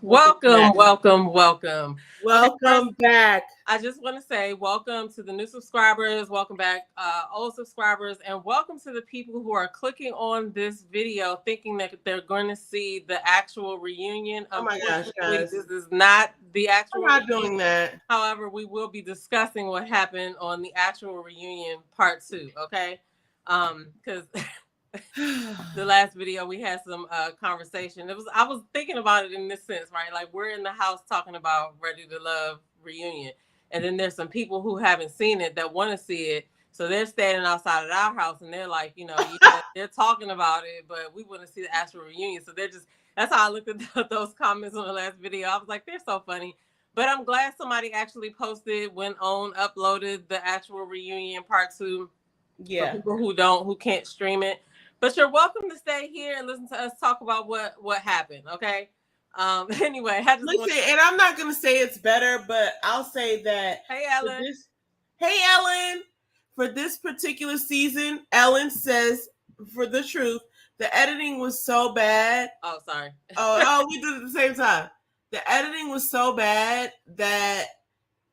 Welcome, welcome, welcome. Okay, Welcome back. I just want to say welcome to the new subscribers, welcome back, old subscribers, and welcome to the people who are clicking on this video thinking that they're going to see the actual reunion. Oh my gosh, Unfortunately, guys. this is not the actual I'm not reunion. doing that. However, we will be discussing what happened on the actual reunion part 2, okay? Because the last video we had some conversation. I was thinking about it in this sense, right? Like we're in the house talking about Ready to Love reunion, and then there's some people who haven't seen it that want to see it, so they're standing outside of our house and they're like, yeah, they're talking about it, but we want to see the actual reunion. So they're just, that's how I looked at those comments on the last video. I was like, they're so funny. But I'm glad somebody actually posted, went on, uploaded the actual reunion part 2. Yeah. For people who can't stream it. But you're welcome to stay here and listen to us talk about what happened, okay? Anyway, I just listen, and I'm not gonna say it's better, but I'll say that. Hey, Ellen. Hey, Ellen. For this particular season, Ellen says, for the truth, the editing was so bad. Oh, sorry. Oh, we did it at the same time. The editing was so bad that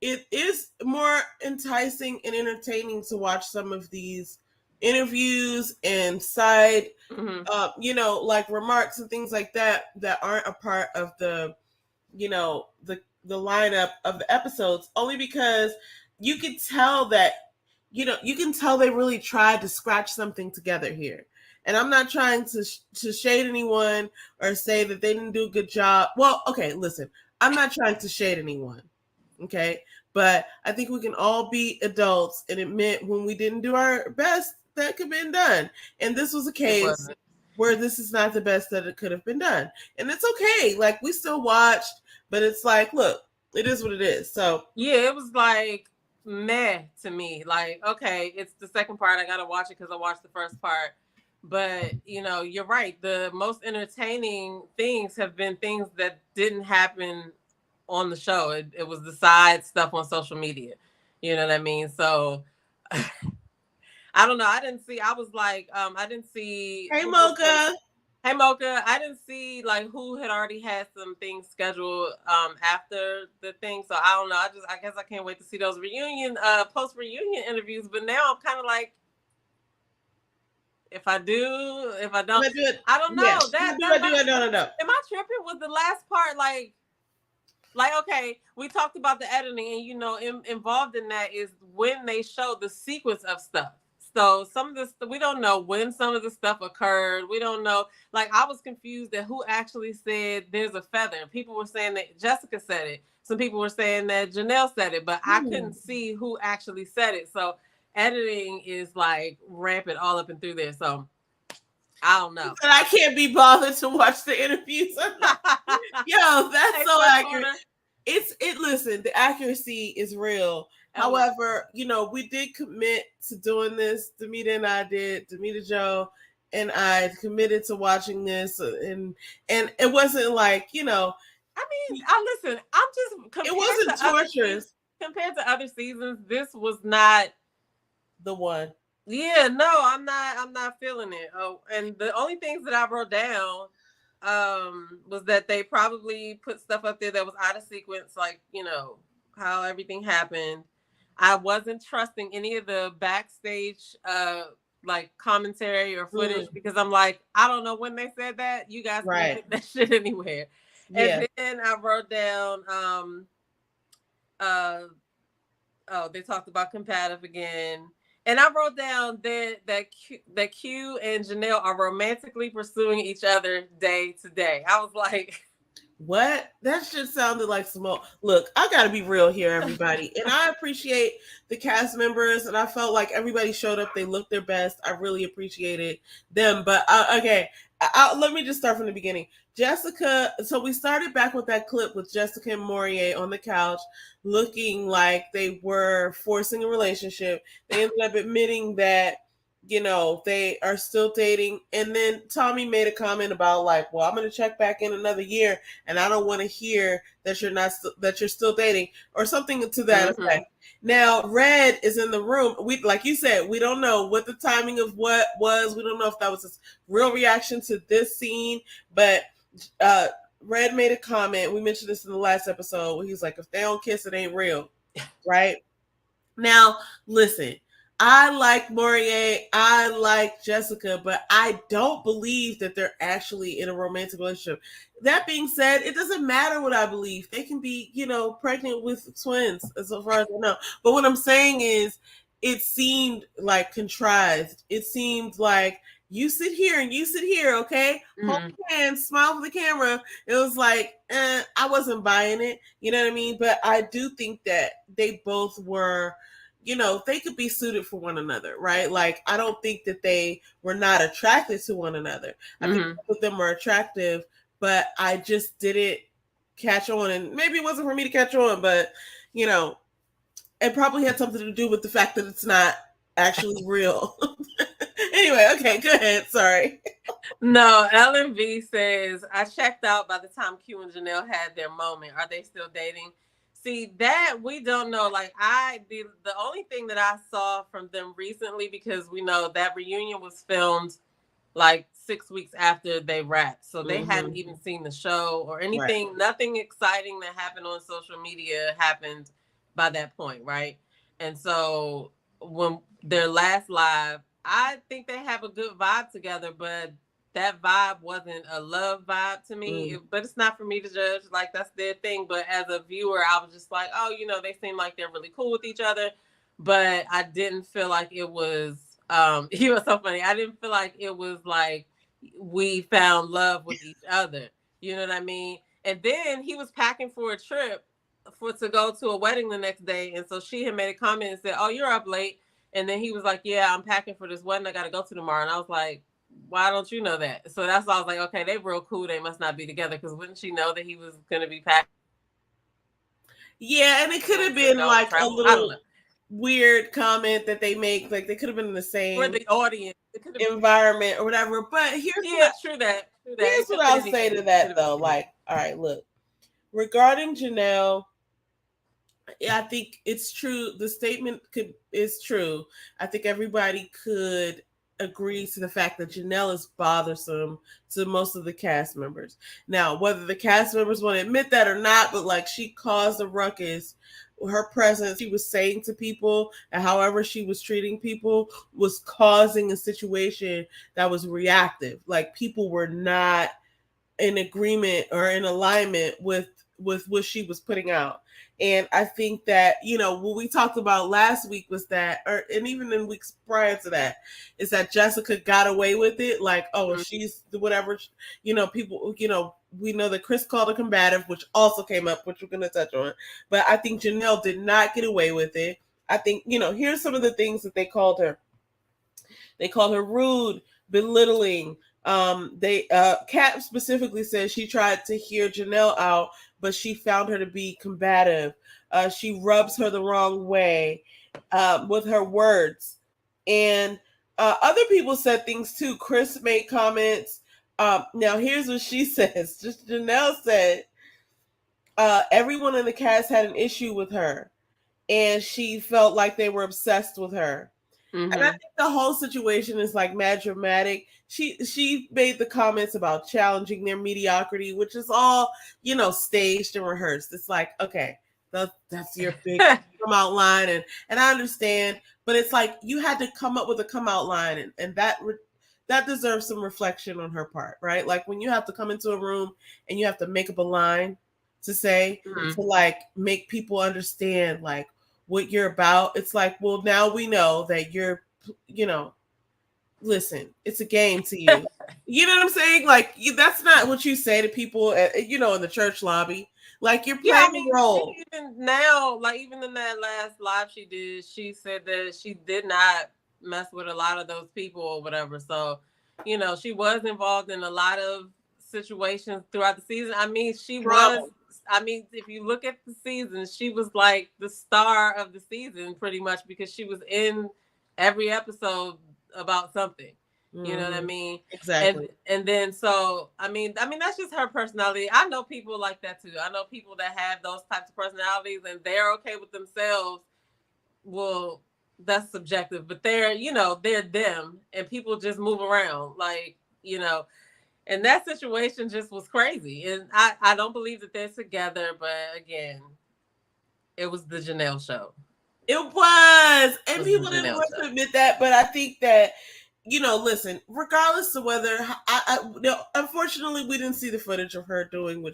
it is more enticing and entertaining to watch some of these interviews and side, like remarks and things like that aren't a part of the, the lineup of the episodes, only because you can tell that, you can tell they really tried to scratch something together here. And I'm not trying to shade anyone or say that they didn't do a good job. Well, okay, listen, I'm not trying to shade anyone. Okay. But I think we can all be adults and admit when we didn't do our best that could have been done. And this was a case where this is not the best that it could have been done. And it's okay. Like, we still watched, but it's like, look, it is what it is. So yeah, it was like meh to me. Like, okay, it's the second part. I gotta watch it because I watched the first part. But you're right. The most entertaining things have been things that didn't happen on the show. It was the side stuff on social media. You know what I mean? So I don't know. I didn't see. I was like, I didn't see. Hey, Mocha. Hey, Mocha. I didn't see like who had already had some things scheduled after the thing. So I don't know. I guess I can't wait to see those reunion post reunion interviews. But now I'm kind of like, if I do, if I don't, I don't know. Yeah. I don't know. Am I tripping? Was the last part like okay, we talked about the editing, and involved in that is when they show the sequence of stuff. So some of this, we don't know when some of the stuff occurred. We don't know. Like, I was confused at who actually said there's a feather. People were saying that Jessica said it. Some people were saying that Janelle said it, but I couldn't see who actually said it. So editing is like rampant all up and through there. So I don't know. And I can't be bothered to watch the interviews. Yo, that's so accurate. Listen, the accuracy is real. However, we did commit to doing this. Demita and I did. Demita Joe and I committed to watching this, and it wasn't like, I mean, listen. I'm just. It wasn't torturous compared to other seasons. This was not the one. Yeah, no, I'm not feeling it. Oh, and the only things that I wrote down was that they probably put stuff up there that was out of sequence, like, how everything happened. I wasn't trusting any of the backstage like commentary or footage because I'm like, I don't know when they said that. You guys can put that shit anywhere. Yeah. And then I wrote down they talked about combative again. And I wrote down that Q and Janelle are romantically pursuing each other day to day. I was like, what? That shit sounded like smoke. Look, I gotta be real here, everybody. And I appreciate the cast members, and I felt like everybody showed up. They looked their best. I really appreciated them. But okay, let me just start from the beginning. Jessica, so we started back with that clip with Jessica and Morier on the couch looking like they were forcing a relationship. They ended up admitting that, they are still dating. And then Tommy made a comment about like, well, I'm going to check back in another year and I don't want to hear that you're still dating or something to that effect. Now, Red is in the room. We, like you said, we don't know what the timing of what was. We don't know if that was his real reaction to this scene, but Red made a comment. We mentioned this in the last episode where he's like, if they don't kiss, it ain't real. Right? Now, listen, I like Morier, I like Jessica, but I don't believe that they're actually in a romantic relationship. That being said, it doesn't matter what I believe. They can be, pregnant with twins, as far as I know. But what I'm saying is, it seemed like contrived. It seemed like you sit here and you sit here, okay? Hold hands, smile for the camera. It was like, I wasn't buying it. You know what I mean? But I do think that they both were, they could be suited for one another, right? Like, I don't think that they were not attracted to one another. I think both of them were attractive, but I just didn't catch on. And maybe it wasn't for me to catch on, but, it probably had something to do with the fact that it's not actually real. Anyway, okay, go ahead. Sorry. No, LMV says, I checked out by the time Q and Janelle had their moment. Are they still dating? See, that we don't know. Like, the only thing that I saw from them recently, because we know that reunion was filmed like 6 weeks after they wrapped. So they hadn't even seen the show or anything. Right. Nothing exciting that happened on social media happened by that point, right? And so when their last live, I think they have a good vibe together, but that vibe wasn't a love vibe to me. But it's not for me to judge. Like, that's their thing. But as a viewer, I was just like, oh, they seem like they're really cool with each other. But I didn't feel like it was, he was so funny. I didn't feel like it was like we found love with each other. You know what I mean? And then he was packing for a trip to go to a wedding the next day. And so she had made a comment and said, oh, you're up late. And then he was like, yeah, I'm packing for this wedding I got to go to tomorrow. And I was like, why don't you know that? So that's why I was like, okay, they real cool. They must not be together, because wouldn't she know that he was going to be packing? Yeah, and it could have been like a little weird comment that they make. Like, they could have been in the same for the audience environment or whatever. But true that. Here's what I'll say to that, though. Like, all right, look, regarding Janelle, I think it's true. The statement is true. I think everybody could agree to the fact that Janelle is bothersome to most of the cast members. Now, whether the cast members want to admit that or not, but like, she caused a ruckus. Her presence, she was saying to people, and however she was treating people was causing a situation that was reactive. Like, people were not in agreement or in alignment with what she was putting out. And I think that, what we talked about last week was that, and even in weeks prior to that, is that Jessica got away with it. Like, oh, she's whatever, people, we know that Chris called her combative, which also came up, which we're going to touch on. But I think Janelle did not get away with it. I think, here's some of the things that they called her. They called her rude, belittling. Kat specifically says she tried to hear Janelle out, but she found her to be combative. She rubs her the wrong way with her words. And other people said things too. Chris made comments. Now, here's what she says. Just Janelle said, everyone in the cast had an issue with her, and she felt like they were obsessed with her. And I think the whole situation is like mad dramatic. She made the comments about challenging their mediocrity, which is all, staged and rehearsed. It's like, okay, that's your big come out line. And I understand, but it's like, you had to come up with a come out line, and that deserves some reflection on her part, right? Like, when you have to come into a room and you have to make up a line to say, to like make people understand like what you're about. It's like, well, now we know that you're, listen, it's a game to you. You know what I'm saying? Like, that's not what you say to people at, in the church lobby. Like, you're playing a role. Even now, like, even in that last live she did, she said that she did not mess with a lot of those people or whatever. So, she was involved in a lot of situations throughout the season. I mean, if you look at the season, she was like the star of the season pretty much, because she was in every episode about something. You know what I mean? Exactly. And then, so, I mean, that's just her personality. I know people like that too. I know people that have those types of personalities and they're okay with themselves. Well, that's subjective, but they're them, and people just move around. Like, And that situation just was crazy. And I don't believe that they're together, but again, it was the Janelle show. It was, and Was the people didn't Janelle want to show. admit that, but I think that, listen, regardless of whether unfortunately we didn't see the footage of her doing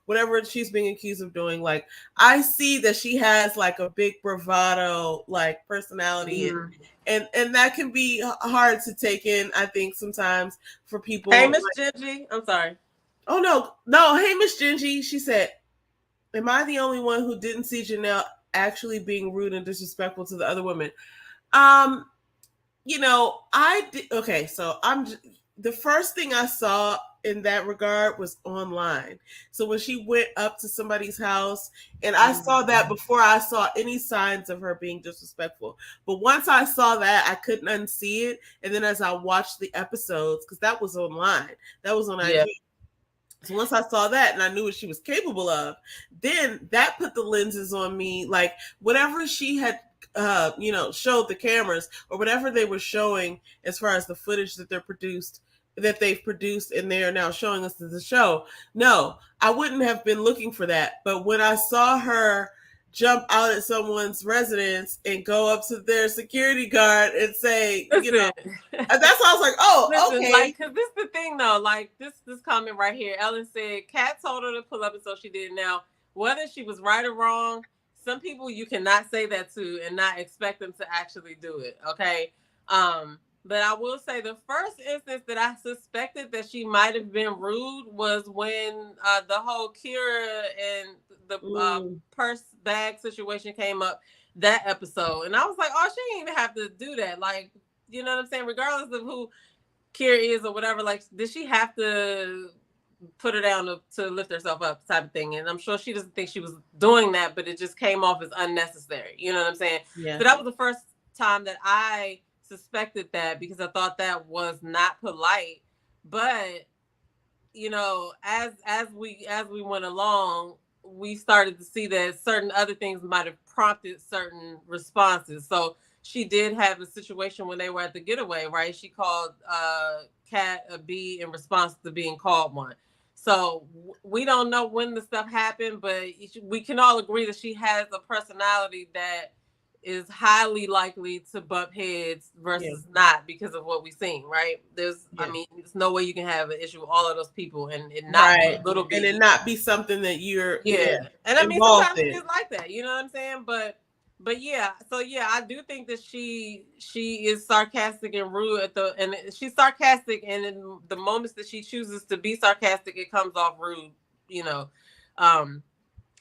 whatever she's being accused of doing. Like, I see that she has like a big bravado like personality, and that can be hard to take in, I think, sometimes for people. Hey, Miss Gingy, I'm sorry. Oh no, hey, Miss Gingy, she said, "Am I the only one who didn't see Janelle actually being rude and disrespectful to the other women?" I did. Okay, so the first thing I saw in that regard was online. So when she went up to somebody's house, and I saw that before I saw any signs of her being disrespectful. But once I saw that, I couldn't unsee it. And then as I watched the episodes, because that was online, that was on IG. So once I saw that and I knew what she was capable of, then that put the lenses on me. Like, whatever she had showed the cameras, or whatever they were showing as far as the footage that they've produced and they are now showing us the show. No, I wouldn't have been looking for that. But when I saw her jump out at someone's residence and go up to their security guard and say, that's why I was like, oh, okay. Like, because this is the thing though, like this comment right here. Ellen said Kat told her to pull up, and so she did. Now, whether she was right or wrong, some people you cannot say that to and not expect them to actually do it. Okay. But I will say the first instance that I suspected that she might have been rude was when the whole Kira and the purse bag situation came up, that episode. And I was like, oh, she didn't even have to do that. Like, you know what I'm saying? Regardless of who Kira is or whatever, like, did she have to put her down to lift herself up type of thing? And I'm sure she doesn't think she was doing that, but it just came off as unnecessary. You know what I'm saying? Yeah. So that was the first time that I suspected that, because I thought that was not polite. But as we went along, we started to see that certain other things might have prompted certain responses. So she did have a situation when they were at the getaway, right? She called Kat a B in response to being called one. So we don't know when the stuff happened, but we can all agree that she has a personality that is highly likely to bump heads versus not, because of what we've seen, right? There's no way you can have an issue with all of those people and not be a little bit, and it not be something that you're and I mean sometimes it is like that, you know what I'm saying? But yeah, so yeah, I do think that she is sarcastic and rude and she's sarcastic, and in the moments that she chooses to be sarcastic, it comes off rude,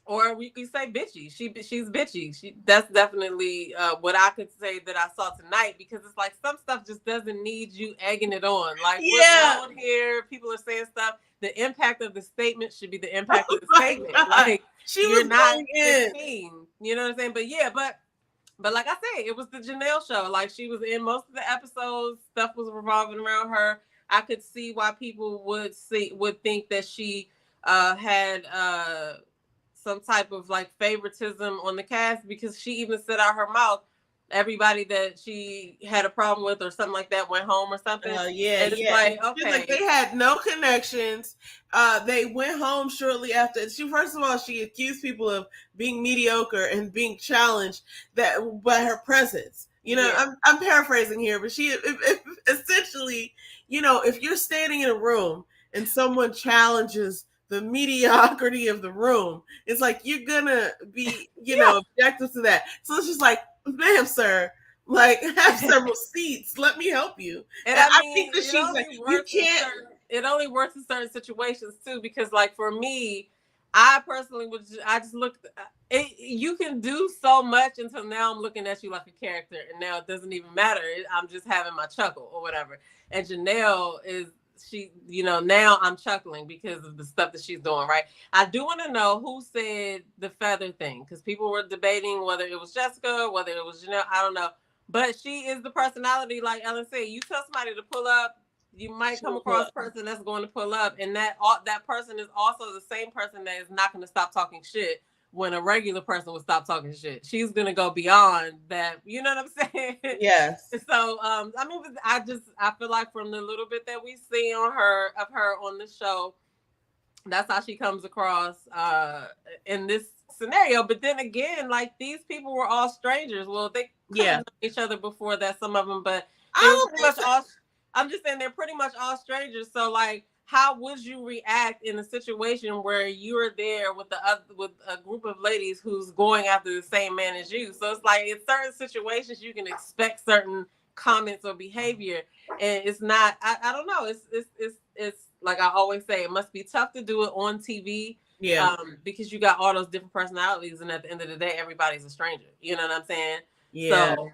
or we could say bitchy. She's bitchy. That's definitely what I could say that I saw tonight, because it's like some stuff just doesn't need you egging it on. Like, we're going here, people are saying stuff. The impact of the statement should be the impact of the statement. God. Like, you're not 15. You know what I'm saying? But yeah, but like I said, it was the Janelle show. Like, she was in most of the episodes. Stuff was revolving around her. I could see why people would think that she had some type of like favoritism on the cast, because she even said out her mouth, everybody that she had a problem with or something like that went home or something. And it's like, okay, like they had no connections. They went home shortly after. First of all, she accused people of being mediocre and being challenged by her presence. I'm paraphrasing here, but she essentially, if you're standing in a room and someone challenges the mediocrity of the room, it's like you're gonna be, objective to that. So it's just like, ma'am, sir, like, have several seats. Let me help you. And I think that she's like, you can't. It only works in certain situations too, because like for me, I personally I just looked. You can do so much until now I'm looking at you like a character, and now it doesn't even matter. I'm just having my chuckle or whatever. And Janelle is. She, now I'm chuckling because of the stuff that she's doing, right? I do want to know who said the feather thing, because people were debating whether it was Jessica, whether it was Janelle, I don't know. But she is the personality, like Ellen said. You tell somebody to pull up, you might come across a person that's going to pull up, and that person is also the same person that is not going to stop talking shit when a regular person would stop talking shit. She's gonna go beyond that. You know what I'm saying? Yes. So I mean, I feel like from the little bit that we see on her on the show, that's how she comes across in this scenario. But then again, like, these people were all strangers. Well, they could have known each other before that, some of them, but they were pretty much all. I'm just saying they're pretty much all strangers. So like, how would you react in a situation where you're there with with a group of ladies who's going after the same man as you? So it's like, in certain situations you can expect certain comments or behavior, and it's not. I don't know. It's like I always say, it must be tough to do it on TV. Yeah. Because you got all those different personalities, and at the end of the day, everybody's a stranger. You know what I'm saying? Yeah. So,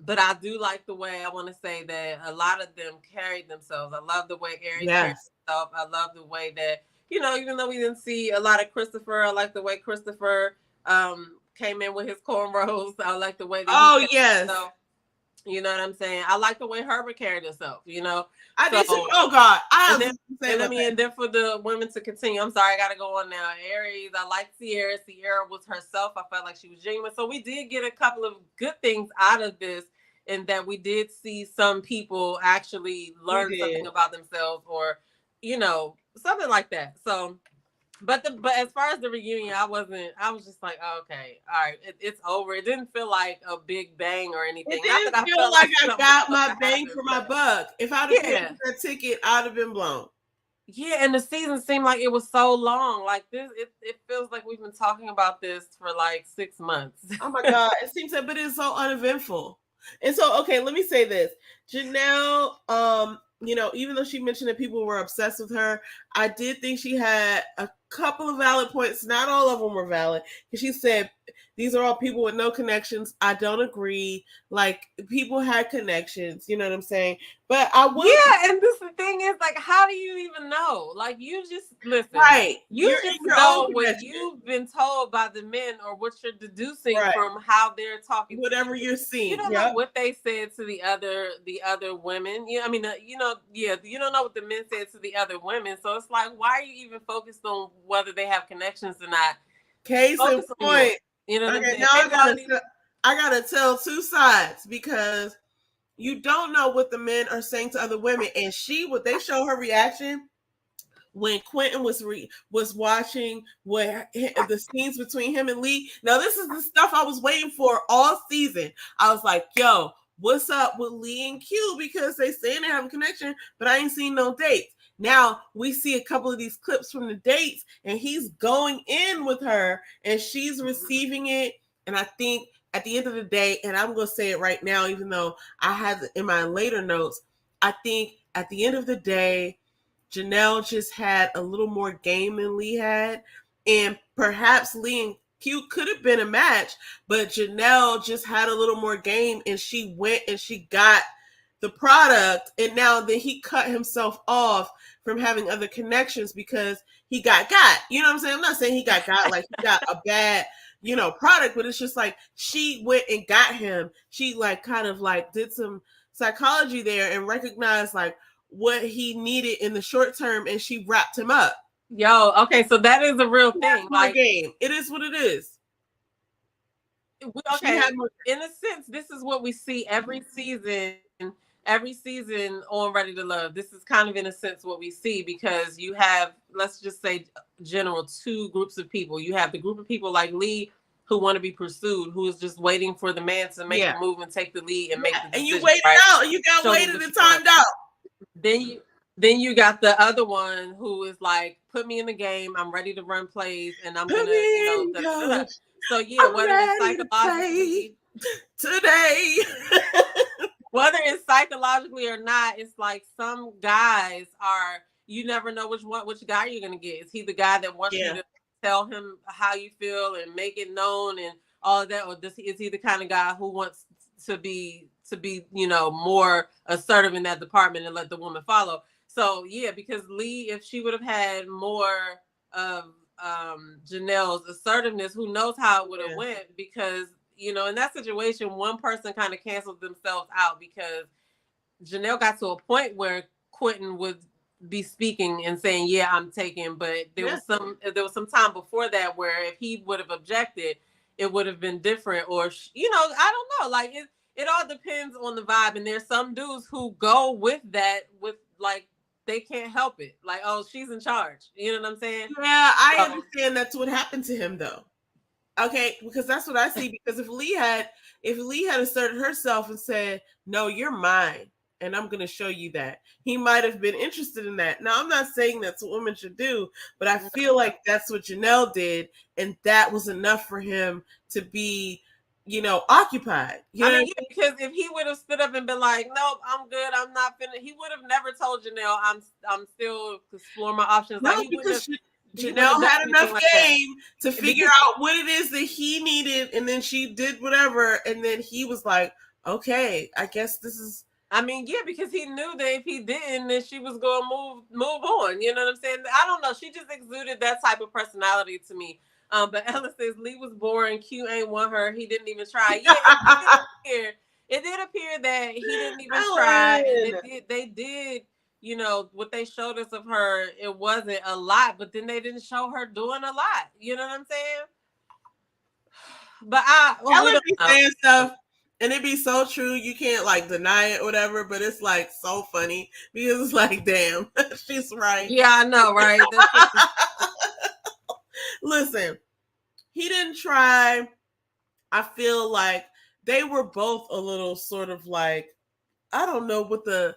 but I do like the way, I want to say that a lot of them carried themselves. I love the way Aries carried himself. I love the way that, even though we didn't see a lot of Christopher, I like the way Christopher came in with his cornrows. I like the way that himself. You know what I'm saying? I like the way Herbert carried himself, I did too. Oh God. And then for the women to continue, I'm sorry, I gotta go on now. Aries, I like Sierra. Sierra was herself. I felt like she was genuine. So we did get a couple of good things out of this, in that we did see some people actually learn something about themselves, or something like that. So but as far as the reunion, I was just like, oh, okay, all right, it's over. It didn't feel like a big bang or anything. It didn't feel like I got my bang for my buck. If I'd have paid for that ticket, I'd have been blown. Yeah, and the season seemed like it was so long. Like this, it feels like we've been talking about this for like 6 months. Oh my God, it seems like, but it's so uneventful. And so, okay, let me say this. Janelle, even though she mentioned that people were obsessed with her, I did think she had a couple of valid points. Not all of them were valid, because she said these are all people with no connections. I don't agree. Like, people had connections, you know what I'm saying? But I would. Yeah, and the thing is, like, how do you even know? Like, you just listen. Right. You just know what you've been told by the men, or what you're deducing from how they're talking. Whatever you're seeing. You don't know what they said to the other women. You don't know what the men said to the other women. So it's like, why are you even focused on whether they have connections or not? Case in point. You know what I'm saying? Now I gotta tell two sides, because you don't know what the men are saying to other women. And they show her reaction when Quentin was watching the scenes between him and Lee. Now, this is the stuff I was waiting for all season. I was like, yo, what's up with Lee and Q? Because they saying they have a connection, but I ain't seen no dates. Now we see a couple of these clips from the dates, and he's going in with her, and she's receiving it. And I think at the end of the day, and I'm going to say it right now, even though I had it in my later notes, I think at the end of the day, Janelle just had a little more game than Lee had. And perhaps Lee and Q could have been a match, but Janelle just had a little more game, and she went and she got the product. And now then he cut himself off from having other connections because he got. You know what I'm saying? I'm not saying he got like he got a bad product, but it's just like she went and got him. She like kind of like did some psychology there and recognized like what he needed in the short term, and she wrapped him up. Yo, okay, so that is a real thing. Like, game. It is what it is. Okay, in a sense, this is what we see every season on Ready to Love. This is kind of, in a sense, what we see, because you have, let's just say, general, two groups of people. You have the group of people like Lee, who want to be pursued, who is just waiting for the man to make the move and take the lead and make the decision. And you waited out. You got waited and timed out. Then you got the other one who is like, put me in the game. I'm ready to run plays, and I'm gonna, So yeah, whether it's psychologically today, whether it's psychologically or not, it's like some guys are. You never know which guy you're gonna get. Is he the guy that wants you to tell him how you feel and make it known and all of that, or is he the kind of guy who wants to be more assertive in that department and let the woman follow? So yeah, because Lee, if she would have had more of Janelle's assertiveness, who knows how it would have went, because in that situation, one person kind of canceled themselves out, because Janelle got to a point where Quentin be speaking and saying, yeah, I'm taken. But there Yeah. was some time before that where if he would have objected, it would have been different. Or you know, I don't know. Like it all depends on the vibe. And there's some dudes who go with that with like they can't help it. Like, oh, she's in charge. You know what I'm saying? Yeah, I So, understand that's what happened to him though. Okay, because that's what I see. Because if Lee had asserted herself and said, "No, you're mine, and I'm going to show you that," he might have been interested in that. Now, I'm not saying that's what women should do, but I feel like that's what Janelle did, and that was enough for him to be, occupied. You know I mean, yeah, because if he would have stood up and been like, "Nope, I'm good. I'm not finna," he would have never told Janelle, "I'm still exploring my options." No, like he wouldn't because have. Janelle had enough like game to figure out what it is that he needed, and then she did whatever, and then he was like, "Okay, I guess this is." I mean, yeah, because he knew that if he didn't, then she was going to move on. You know what I'm saying? I don't know. She just exuded that type of personality to me. But Ella says Lee was boring. Q ain't want her. He didn't even try. Yeah, it did appear that he didn't even try. And they did, you know, what they showed us of her, it wasn't a lot, but then they didn't show her doing a lot. You know what I'm saying? But Ella be saying stuff, and it be so true. You can't like deny it or whatever, but it's like so funny because it's like, damn, she's right. Yeah, I know, right? Listen, he didn't try. I feel like they were both a little sort of like, I don't know what the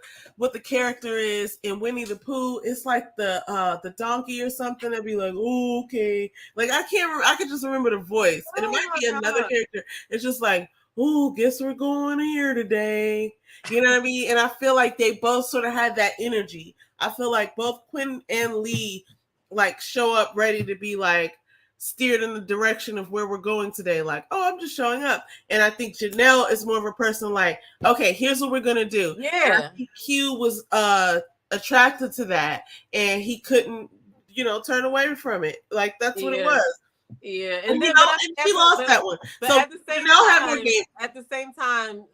character is in Winnie the Pooh. It's like the donkey or something. That'd be like, oh, okay. Like I can just remember the voice, and it might be another character. It's just like, oh, guess we're going here today. You know what I mean? And I feel like they both sort of had that energy. I feel like both Quinn and Lee like show up ready to be like steered in the direction of where we're going today. Like, oh, I'm just showing up. And I think Janelle is more of a person like, okay, here's what we're gonna do. Yeah. Q was attracted to that, and he couldn't, turn away from it. Like that's what it was. Yeah, and then she lost that one. But so at the same Janelle time, had more game. At the same time,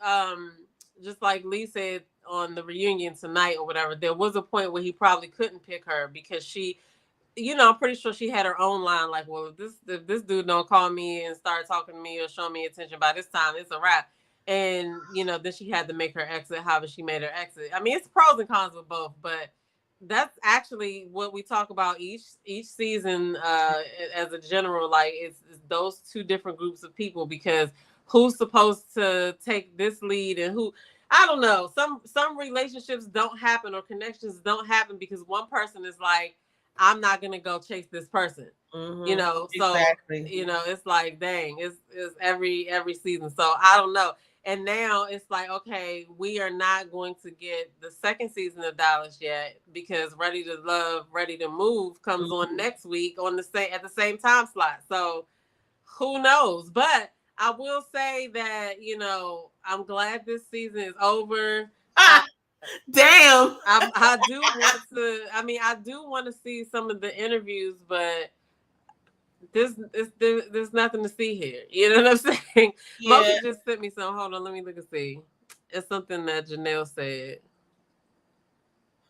just like Lee said on the reunion tonight or whatever, there was a point where he probably couldn't pick her because she, you know, I'm pretty sure she had her own line. Like, well, if this dude don't call me and start talking to me or show me attention by this time, it's a wrap. And you know, then she had to make her exit. However, she made her exit. I mean, it's pros and cons with both, but that's actually what we talk about each season as a general. Like, it's those two different groups of people, because who's supposed to take this lead and who. I don't know. Some relationships don't happen or connections don't happen because one person is like, I'm not gonna go chase this person. Mm-hmm. You know, so you know, it's like, dang, it's every season. So I don't know. And now it's like, okay, we are not going to get the second season of Dallas yet because Ready to Love, Ready to Move comes on next week on at the same time slot. So who knows? But I will say that, you know, I'm glad this season is over. Damn. I do want to. I mean, I do want to see some of the interviews, but there's nothing to see here. You know what I'm saying? Yeah. Mocha just sent me some. Hold on, let me look and see. It's something that Janelle said.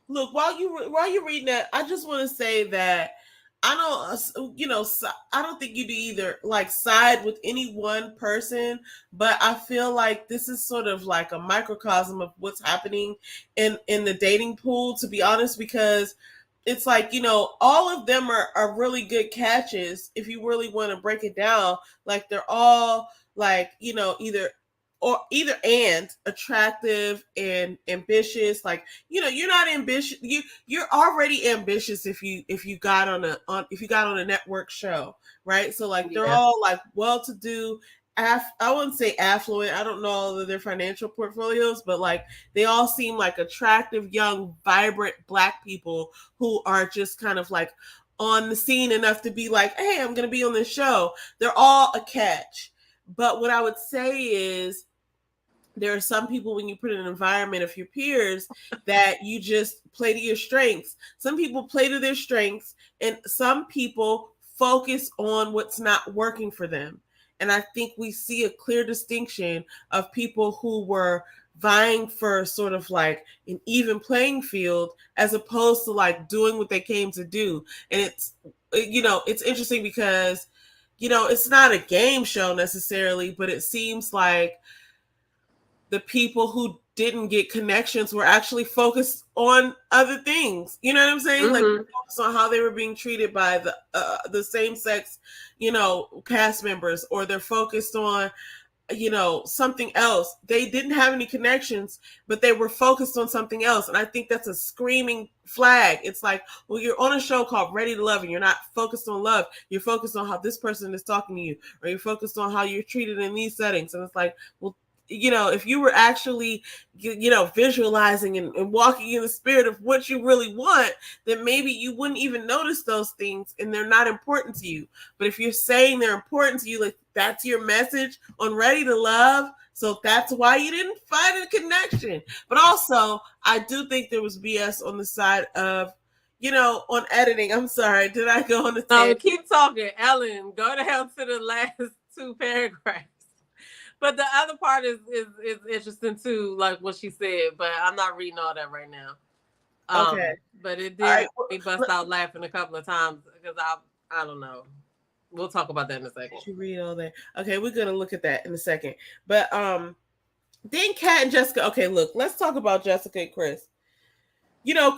Look, while you're reading that, I just want to say that I don't think you do either like side with any one person, but I feel like this is sort of like a microcosm of what's happening in the dating pool, to be honest, because it's like, all of them are really good catches if you really want to break it down. Like they're all like, either and attractive and ambitious. Like, you're not ambitious. You're already ambitious if you got on a network show, right? So like they're all like well-to-do. I wouldn't say affluent. I don't know all of their financial portfolios, but like they all seem like attractive, young, vibrant Black people who are just kind of like on the scene enough to be like, hey, I'm going to be on this show. They're all a catch. But what I would say is, there are some people, when you put in an environment of your peers, that you just play to your strengths. Some people play to their strengths, and some people focus on what's not working for them. And I think we see a clear distinction of people who were vying for sort of like an even playing field as opposed to like doing what they came to do. And it's interesting because it's not a game show necessarily, but it seems like the people who didn't get connections were actually focused on other things. You know what I'm saying? Mm-hmm. Like focused on how they were being treated by the same sex, cast members, or they're focused on something else. They didn't have any connections, but they were focused on something else. And I think that's a screaming flag. It's like, well, you're on a show called Ready to Love and you're not focused on love. You're focused on how this person is talking to you, or you're focused on how you're treated in these settings. And it's like, well, if you were actually, visualizing and walking in the spirit of what you really want, then maybe you wouldn't even notice those things and they're not important to you. But if you're saying they're important to you, like that's your message on Ready to Love, so that's why you didn't find a connection. But also, I do think there was BS on the side of, on editing. I'm sorry, did I go on the No, keep talking, Ellen. Go down to the last 2 paragraphs. But the other part is interesting too, like what she said. But I'm not reading all that right now. Okay. But it did make me bust out laughing a couple of times because I don't know. We'll talk about that in a second. You read all that. Okay, we're gonna look at that in a second. But then Kat and Jessica. Okay, look, let's talk about Jessica and Chris.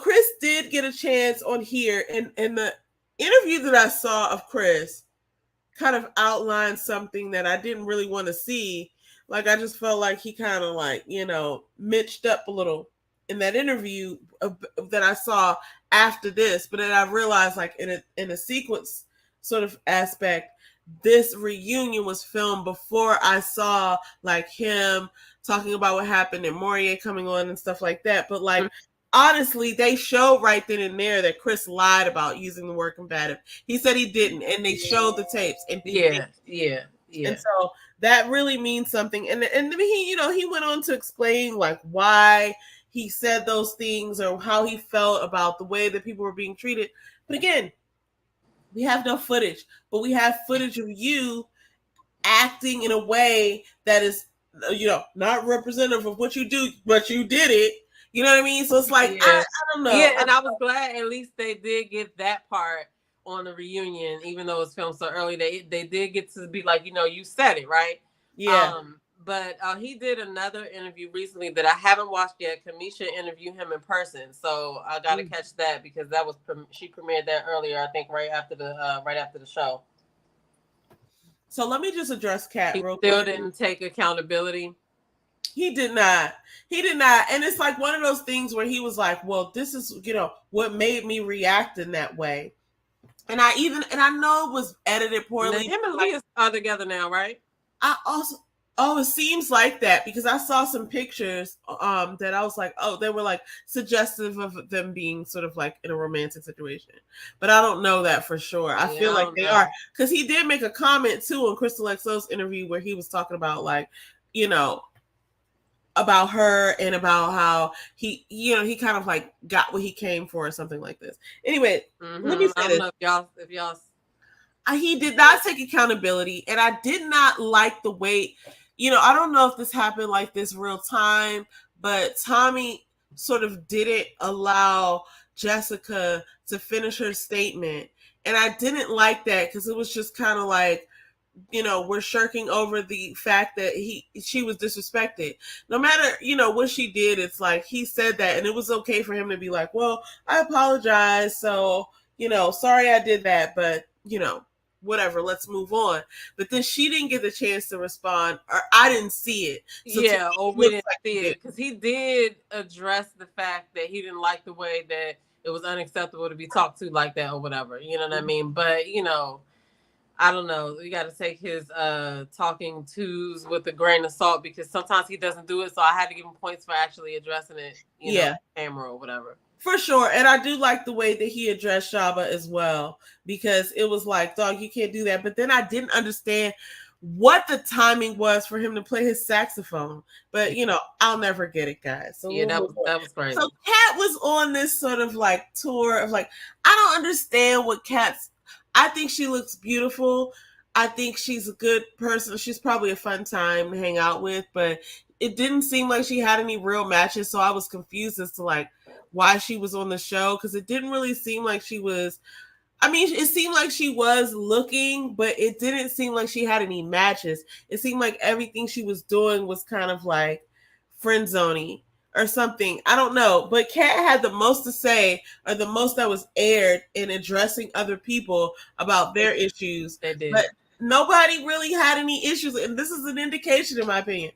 Chris did get a chance on here, and the interview that I saw of Chris kind of outlined something that I didn't really want to see. Like, I just felt like he kind of like, mitched up a little in that interview that I saw after this. But then I realized, like, in a sequence sort of aspect, this reunion was filmed before I saw like him talking about what happened and Morier coming on and stuff like that. But like, honestly, they showed right then and there that Chris lied about using the word combative. He said he didn't, and they showed the tapes. And yeah. And so that really means something. And he went on to explain like why he said those things or how he felt about the way that people were being treated. But again, we have no footage, but we have footage of you acting in a way that is, not representative of what you do, but you did it. You know what I mean? So it's like, I don't know. Yeah, and I was glad at least they did get that part on the reunion, even though it was filmed so early. They did get to be like, you said it, right? Yeah. But he did another interview recently that I haven't watched yet. Kamisha interviewed him in person, so I got to catch that because that was she premiered that earlier, I think, right after the show. So let me just address Kat real quick. He still didn't take accountability. He did not. And it's like one of those things where he was like, well, this is, what made me react in that way. And I know it was edited poorly. Now, him and Leah are together now, right? It seems like that because I saw some pictures that I was like, oh, they were like suggestive of them being sort of like in a romantic situation. But I don't know that for sure. I feel like they are, because he did make a comment too on Crystal XO's interview where he was talking about like, about her and about how he kind of like got what he came for or something like this. Anyway, let me say I don't know if y'all he did not take accountability, and I did not like the way, I don't know if this happened like this real time, but Tommy sort of didn't allow Jessica to finish her statement. And I didn't like that because it was just kind of like, we're shirking over the fact that she was disrespected. No matter, what she did, it's like he said that, and it was okay for him to be like, well, I apologize. So, sorry I did that, but, whatever, let's move on. But then she didn't get the chance to respond, or I didn't see it. So or we didn't see it because he did address the fact that he didn't like the way that it was unacceptable to be talked to like that or whatever. You know what I mean? But, I don't know. You got to take his talking twos with a grain of salt because sometimes he doesn't do it. So I had to give him points for actually addressing it, on camera or whatever. For sure. And I do like the way that he addressed Shaba as well, because it was like, dog, you can't do that. But then I didn't understand what the timing was for him to play his saxophone. But, I'll never get it, guys. So yeah, that was crazy. So Kat was on this sort of like tour of like, I don't understand what Kat's. I think she looks beautiful. I think she's a good person. She's probably a fun time to hang out with, but it didn't seem like she had any real matches, so I was confused as to like why she was on the show, because it didn't really seem like she was. I mean, it seemed like she was looking, but it didn't seem like she had any matches. It seemed like everything she was doing was kind of like friend zoning or something. I don't know. But Kat had the most to say, or the most that was aired in addressing other people about their issues. They did. But nobody really had any issues. And this is an indication, in my opinion.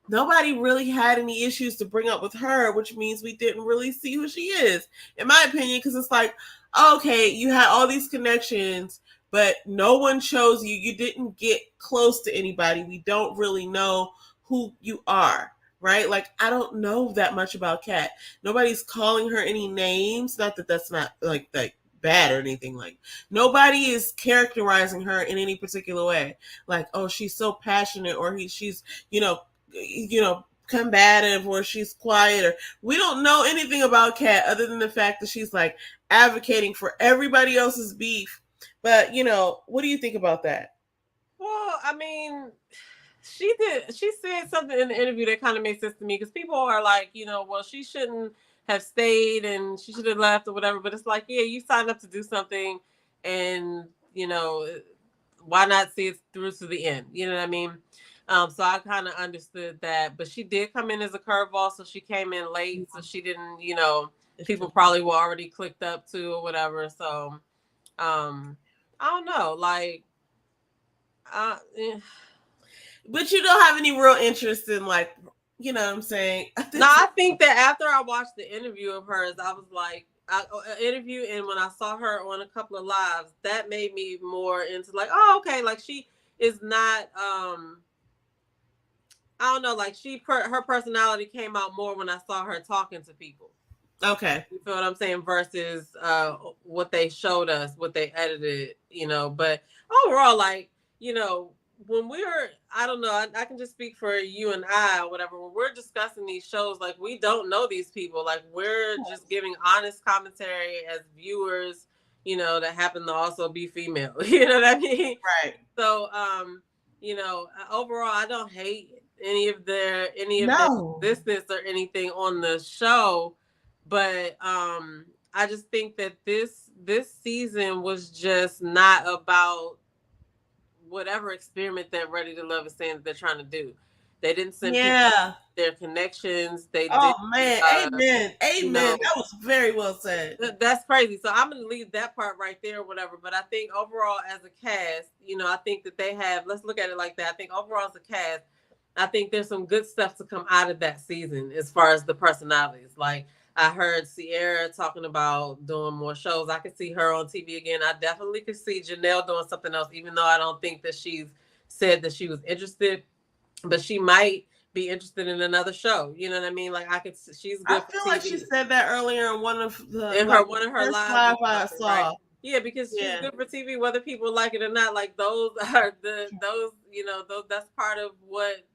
Nobody really had any issues to bring up with her, which means we didn't really see who she is, in my opinion, because it's like, okay, you had all these connections, but no one chose you. You didn't get close to anybody. We don't really know who you are, right? Like, I don't know that much about Kat. Nobody's calling her any names. Not that that's not like bad or anything. Like, nobody is characterizing her in any particular way. Like, oh, she's so passionate, or she's, combative, or she's quiet, or we don't know anything about Kat other than the fact that she's like advocating for everybody else's beef. But what do you think about that? Well, I mean, she said something in the interview that kind of made sense to me, because people are like, well, she shouldn't have stayed and she should have left or whatever. But it's like, yeah, you signed up to do something, and why not see it through to the end? You know what I mean? So I kind of understood that, but she did come in as a curveball, so she came in late, so she didn't, people probably were already clicked up to or whatever. So, I don't know, like, But you don't have any real interest in, like, you know what I'm saying? No, I think that after I watched the interview of hers, I was like, an interview, and when I saw her on a couple of lives, that made me more into like, oh, okay, like she is not, I don't know, like her personality came out more when I saw her talking to people. Okay. You feel what I'm saying? Versus what they showed us, what they edited, but overall, like, when we're, I don't know, I can just speak for you and I or whatever, when we're discussing these shows, like, we don't know these people. Like, we're just giving honest commentary as viewers, that happen to also be female. You know what I mean? Right. So, overall, I don't hate any of their existence or anything on the show, but I just think that this season was just not about whatever experiment that Ready to Love is saying that they're trying to do. They didn't send people their connections. They man, amen. That was very well said. That's crazy. So I'm gonna leave that part right there, or whatever. But I think overall, as a cast, I think that they have. Let's look at it like that. I think overall, as a cast, I think there's some good stuff to come out of that season as far as the personalities. Like, I heard Sierra talking about doing more shows. I could see her on TV again. I definitely could see Janelle doing something else, even though I don't think that she's said that she was interested, but she might be interested in another show. You know what I mean? Like, she's good. I feel like she said that earlier in one of her live I saw. Right? Yeah, because she's good for TV, whether people like it or not. Like, those are that's part of what,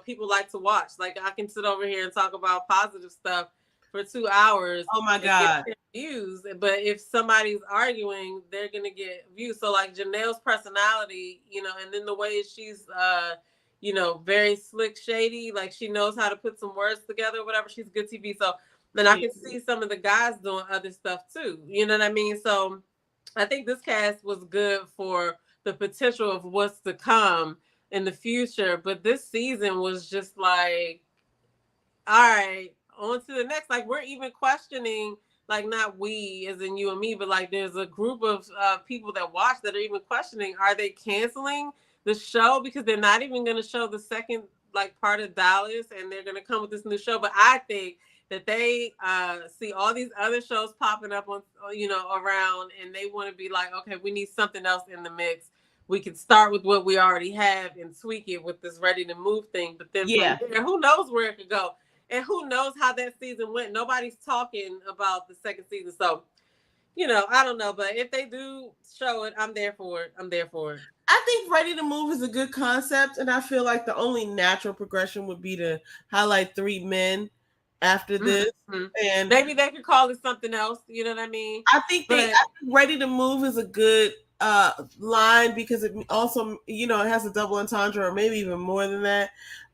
people like to watch. Like, I can sit over here and talk about positive stuff for 2 hours. Oh my God. Views, but if somebody's arguing, they're gonna get views. So, like, Janelle's personality, and then the way she's very slick, shady, like, she knows how to put some words together, whatever. She's good TV. So then I can see some of the guys doing other stuff too. You know what I mean? So I think this cast was good for the potential of what's to come in the future. But this season was just like, all right, on to the next. Like, we're even questioning, like, not we as in you and me, but like, there's a group of people that watch that are even questioning, are they canceling the show because they're not even going to show the second, like, part of Dallas, and they're going to come with this new show. But I think that they see all these other shows popping up on, around, and they want to be like, okay, we need something else in the mix. We can start with what we already have and tweak it with this Ready to Move thing. But then from there, who knows where it could go? And who knows how that season went? Nobody's talking about the second season. So, I don't know. But if they do show it, I'm there for it. I think Ready to Move is a good concept. And I feel like the only natural progression would be to highlight 3 men after this. Mm-hmm. And maybe they could call it something else. You know what I mean? I think Ready to Move is a good line because it also, it has a double entendre or maybe even more than that,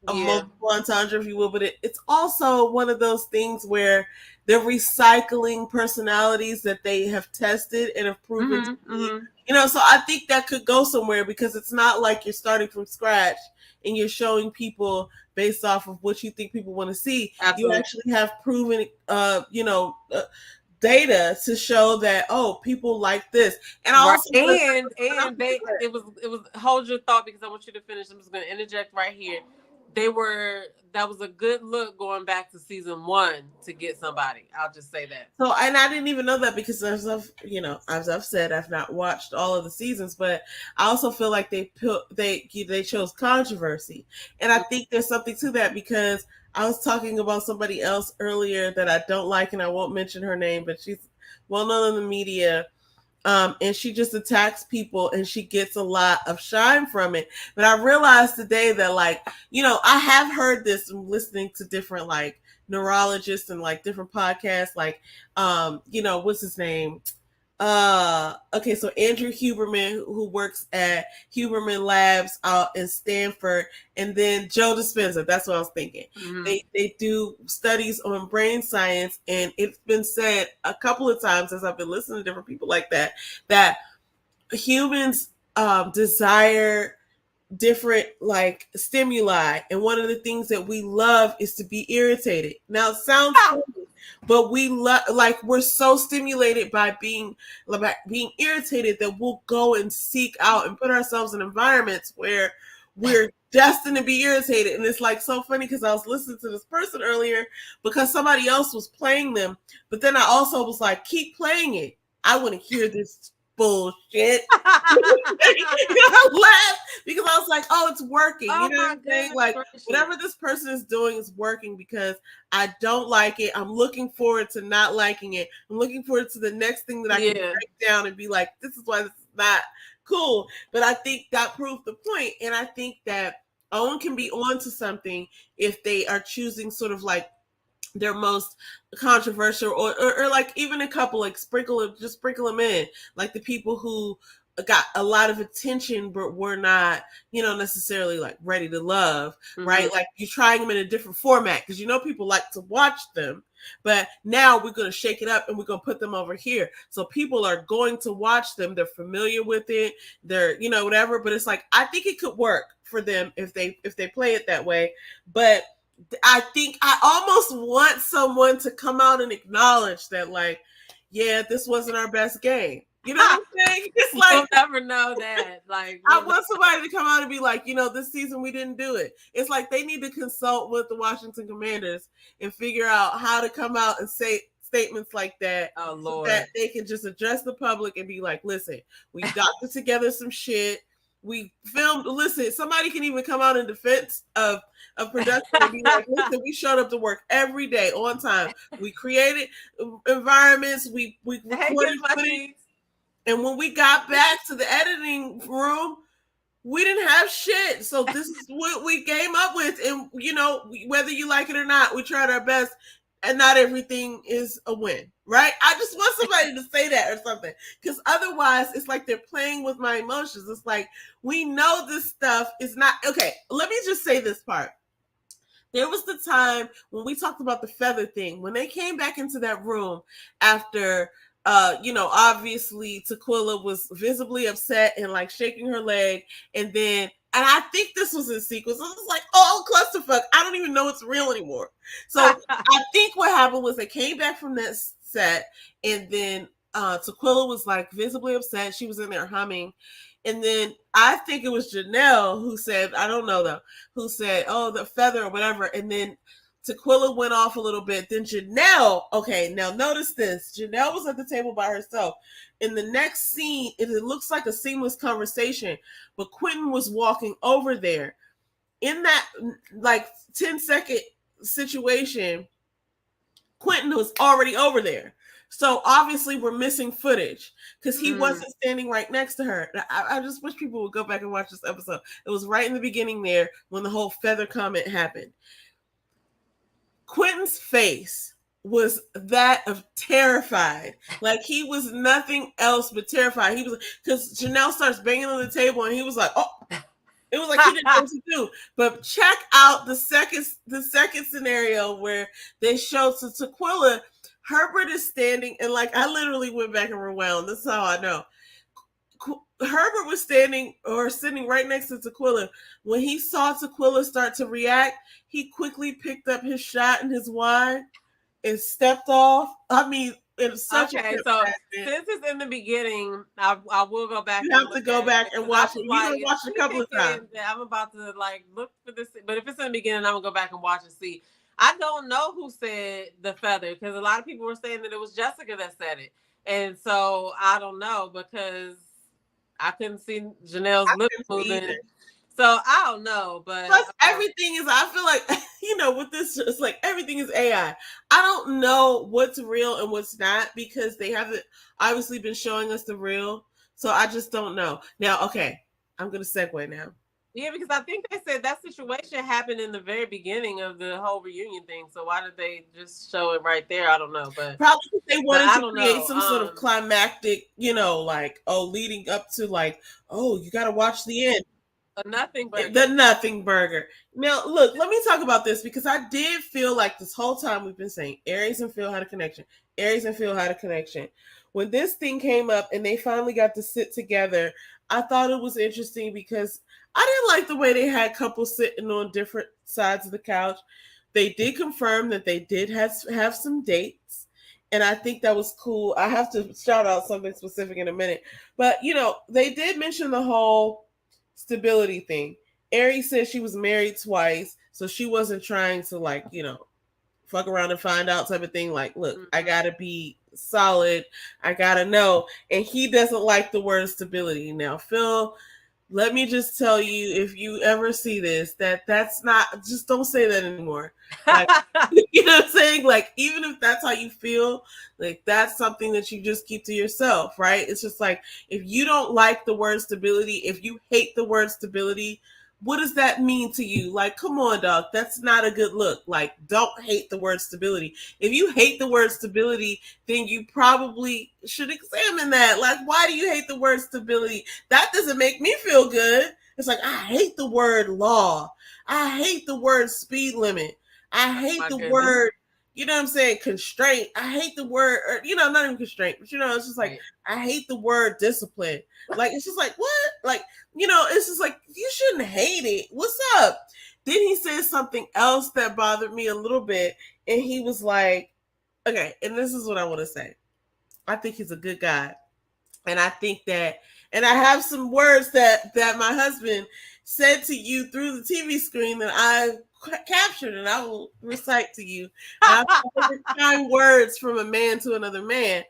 a multiple entendre, if you will. But it's also one of those things where they're recycling personalities that they have tested and have proven to be, so I think that could go somewhere because it's not like you're starting from scratch and you're showing people based off of what you think people want to see. Absolutely. You actually have proven, data to show that people like this, and it was hold your thought because I want you to finish. I'm just going to interject right here. That was a good look going back to season 1 to get somebody. I'll just say that. So, and I didn't even know that because as I've said, I've not watched all of the seasons, but I also feel like they chose controversy, and I think there's something to that because I was talking about somebody else earlier that I don't like, and I won't mention her name, but she's well known in the media. And she just attacks people and she gets a lot of shine from it. But I realized today that, I have heard this listening to different, neurologists and, different podcasts, what's his name? Okay, so Andrew Huberman, who works at Huberman Labs out in Stanford, and then Joe Dispenza. That's what I was thinking. They do studies on brain science, and it's been said a couple of times as I've been listening to different people like that humans desire different stimuli, and one of the things that we love is to be irritated. Now it sounds funny, but we we're so stimulated by being irritated that we'll go and seek out and put ourselves in environments where we're destined to be irritated. And it's so funny because I was listening to this person earlier because somebody else was playing them, but then I also was like, keep playing it. I want to hear this bullshit. I laughed because I was like, oh, it's working. You know what I'm saying? Whatever this person is doing is working because I don't like it. I'm looking forward to not liking it. I'm looking forward to the next thing that I can break down and be like, this is why this is not cool. But I think that proved the point. And I think that Owen can be onto something if they are choosing sort of their most controversial or even a couple sprinkle them in, the people who got a lot of attention but were not necessarily ready to love, right? You're trying them in a different format because people like to watch them, but now we're going to shake it up and we're going to put them over here so people are going to watch them. They're familiar with it, they're whatever, but it's I think it could work for them if they play it that way. But I think I almost want someone to come out and acknowledge that, this wasn't our best game. You know what I'm saying? It's you'll never know that. I want somebody to come out and be like, this season we didn't do it. It's they need to consult with the Washington Commanders and figure out how to come out and say statements like that. Oh, Lord. So that they can just address the public and be like, listen, we doctored together some shit. We filmed. Listen, somebody can even come out in defense of production and be like, listen, we showed up to work every day on time. We created environments. We recorded footage. And when we got back to the editing room, we didn't have shit. So this is what we came up with. And, whether you like it or not, we tried our best. And not everything is a win, right? I just want somebody to say that or something. Because otherwise, it's they're playing with my emotions. It's we know this stuff is not... Okay, let me just say this part. There was the time when we talked about the feather thing. When they came back into that room after... obviously Tequila was visibly upset and shaking her leg. And I think this was in sequence. I was oh, clusterfuck. I don't even know it's real anymore. So I think what happened was they came back from that set and then Tequila was visibly upset. She was in there humming. And then I think it was Janelle who said, I don't know though, who said, oh, the feather or whatever. And then Tequila went off a little bit. Then Janelle, okay, now notice this. Janelle was at the table by herself. In the next scene, it looks like a seamless conversation, but Quentin was walking over there. In that 10-second situation, Quentin was already over there. So obviously we're missing footage because he wasn't standing right next to her. I just wish people would go back and watch this episode. It was right in the beginning there when the whole feather comment happened. Quentin's face was that of terrified. Like he was nothing else but terrified. He was, because Janelle starts banging on the table and he was like, oh, it was like he didn't know what to do. But check out the second scenario where they show to Tequila, Herbert is standing, and like I literally went back and rewound. This is how I know. Herbert was standing or sitting right next to Tequila. When he saw Tequila start to react, he quickly picked up his shot and his wine and stepped off. I mean, it's such okay, so since it's in the beginning, I will go back. You have to go back and watch it. You're gonna watch it a couple of times. I'm about to like look for this, but if it's in the beginning, I'm gonna go back and watch and see. I don't know who said the feather, because a lot of people were saying that it was Jessica that said it, and so I don't know, because I couldn't see Janelle's lips moving. So I don't know, but plus everything is, I feel like, you know, with this, it's like everything is AI. I don't know what's real and what's not, because they haven't obviously been showing us the real. So I just don't know. Now, okay, I'm gonna segue now. Yeah, because I think they said that situation happened in the very beginning of the whole reunion thing. So why did they just show it right there? I don't know, but probably they wanted to create some sort of climactic, you know, like, oh, leading up to like, oh, you got to watch the end. The nothing burger. The nothing burger. Now, look, let me talk about this, because I did feel like this whole time we've been saying Aries and Phil had a connection. Aries and Phil had a connection. When this thing came up and they finally got to sit together, I thought it was interesting because I didn't like the way they had couples sitting on different sides of the couch. They did confirm that they did have some dates, and I think that was cool. I have to shout out something specific in a minute. But, you know, they did mention the whole stability thing. Aries said she was married twice, so she wasn't trying to, like, you know, fuck around and find out type of thing. Like, look, I gotta be solid. I gotta know. And he doesn't like the word stability. Now, Phil, let me just tell you, if you ever see this, that's not, just don't say that anymore. Like, you know what I'm saying? Like, even if that's how you feel, like, that's something that you just keep to yourself, right? It's just like, if you don't like the word stability, if you hate the word stability, what does that mean to you? Like, come on, dog. That's not a good look. Like, don't hate the word stability. If you hate the word stability, then you probably should examine that. Like, why do you hate the word stability? That doesn't make me feel good. It's like, I hate the word law. I hate the word speed limit. I hate the word, you know what I'm saying, constraint. I hate the word, or, you know, not even constraint, but, you know, it's just like, I hate the word discipline. Like, it's just like, what? Like, you know, it's just like, you shouldn't hate it. What's up? Then he said something else that bothered me a little bit. And he was like, okay, and this is what I want to say. I think he's a good guy. And I think that, and I have some words that my husband said to you through the TV screen that I captured, and I will recite to you. Kind words from a man to another man.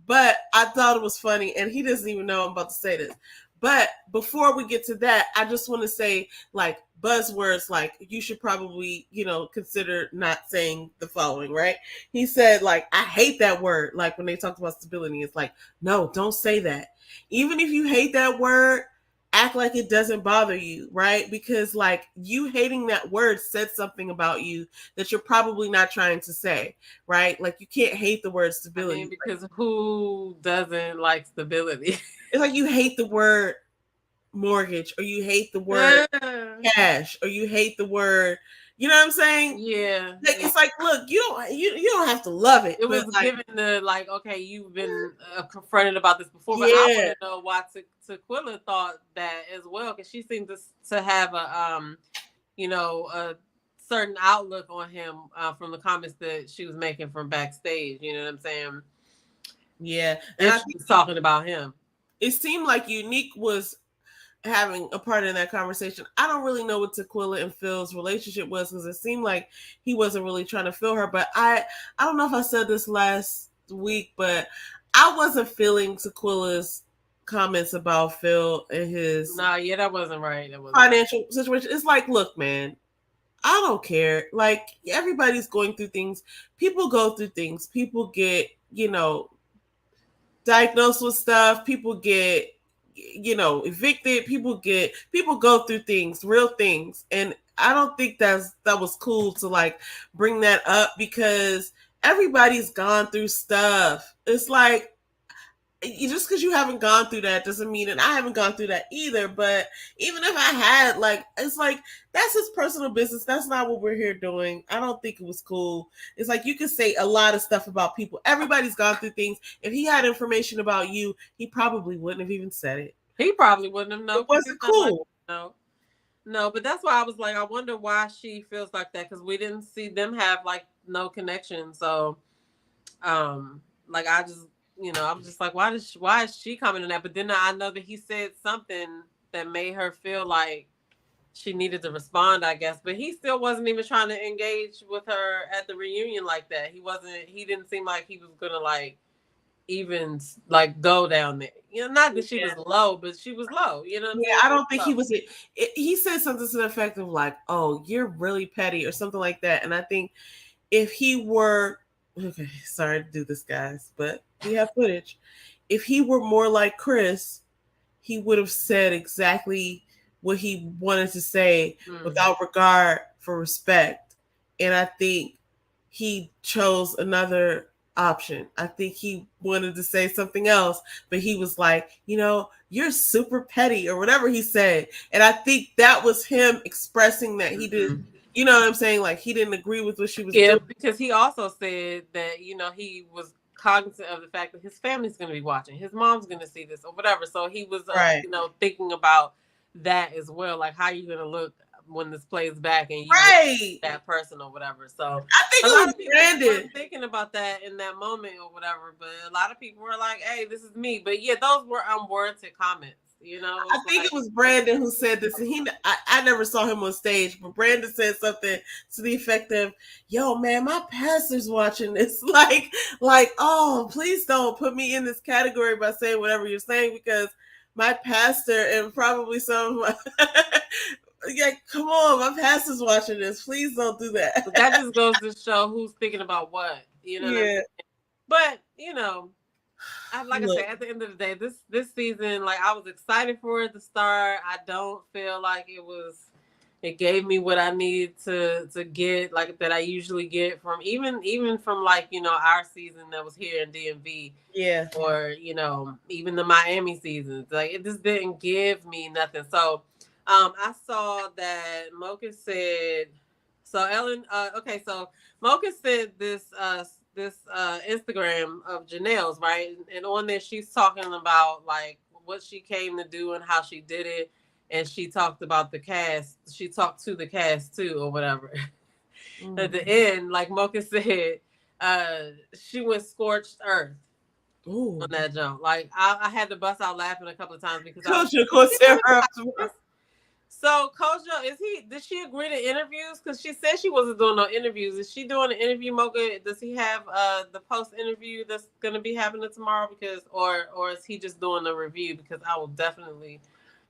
But I thought it was funny, and he doesn't even know I'm about to say this. But before we get to that, I just want to say, like, buzzwords, like, you should probably, you know, consider not saying the following, right? He said, like, I hate that word. Like, when they talked about stability, it's like, no, don't say that. Even if you hate that word, act like it doesn't bother you, right? Because, like, you hating that word said something about you that you're probably not trying to say, right? Like, you can't hate the word stability. I mean, because who doesn't like stability? It's like you hate the word mortgage, or you hate the word cash, or you hate the word, you know what I'm saying? Yeah. Like, it's like, look, you don't have to love it. It was like, given the, like, okay, you've been confronted about this before, but I want to know why Tequila thought that as well, because she seemed to have a you know, a certain outlook on him from the comments that she was making from backstage. You know what I'm saying? Yeah, and she was talking about him. It seemed like Unique was having a part in that conversation. I don't really know what Tequila and Phil's relationship was, because it seemed like he wasn't really trying to feel her. But I don't know if I said this last week, but I wasn't feeling Tequila's comments about Phil and his that wasn't right. That wasn't financial situation. It's like, look, man, I don't care. Like, everybody's going through things. People go through things. People get, you know, diagnosed with stuff. People get, you know, evicted. People go through things, real things. And I don't think that was cool to, like, bring that up, because everybody's gone through stuff. It's like, just because you haven't gone through that doesn't mean, and I haven't gone through that either, but even if I had, like, it's like, that's his personal business. That's not what we're here doing. I don't think it was cool. It's like, you can say a lot of stuff about people. Everybody's gone through things. If he had information about you, he probably wouldn't have even said it. He probably wouldn't have known. It wasn't cool. No, but that's why I was like, I wonder why she feels like that, because we didn't see them have like no connection. So, like, I just, I was just like, why is she commenting on that? But then I know that he said something that made her feel like she needed to respond, I guess. But he still wasn't even trying to engage with her at the reunion like that. He didn't seem like he was gonna like even like go down there. Not that she was low, but she was low. I don't think he was. He said something to the effect of like, "Oh, you're really petty" or something like that. And I think if he were, okay, sorry to do this, guys, but we have footage. If he were more like Chris, he would have said exactly what he wanted to say without regard for respect. And I think he chose another option. I think he wanted to say something else, but he was like, you're super petty or whatever he said. And I think that was him expressing that he did. You know what I'm saying? Like, he didn't agree with what she was doing. Because he also said that, he was cognizant of the fact that his family's going to be watching. His mom's going to see this or whatever. So he was, thinking about that as well. Like, how are you going to look when this plays back and you that person or whatever. So I think it was Brandon thinking about that in that moment or whatever. But a lot of people were like, hey, this is me. But yeah, those were unwarranted comments. I think it was Brandon who said this, and I never saw him on stage, but Brandon said something to the effect of, "Yo, man, my pastor's watching this. Like, oh, please don't put me in this category by saying whatever you're saying, because my pastor and probably some of my yeah, come on, my pastor's watching this. Please don't do that." But that just goes to show who's thinking about what, Yeah. But I say, at the end of the day, this season, like, I was excited for it to start. I don't feel like it gave me what I needed to get, like, that I usually get from even from like, our season that was here in DMV. Yeah. Or, even the Miami seasons. Like, it just didn't give me nothing. So I saw that Mocha said, so Ellen, so Mocha said this Instagram of Janelle's, right? And on there, she's talking about like what she came to do and how she did it. And she talked about the cast. She talked to the cast too, or whatever. Mm-hmm. At the end, like Mocha said, she went scorched earth. Ooh. On that jump. Like, I had to bust out laughing a couple of times because So Kojo, did she agree to interviews? Because she said she wasn't doing no interviews. Is she doing an interview, Mocha? Does he have the post interview that's gonna be happening tomorrow? Because or is he just doing a review? Because I'll definitely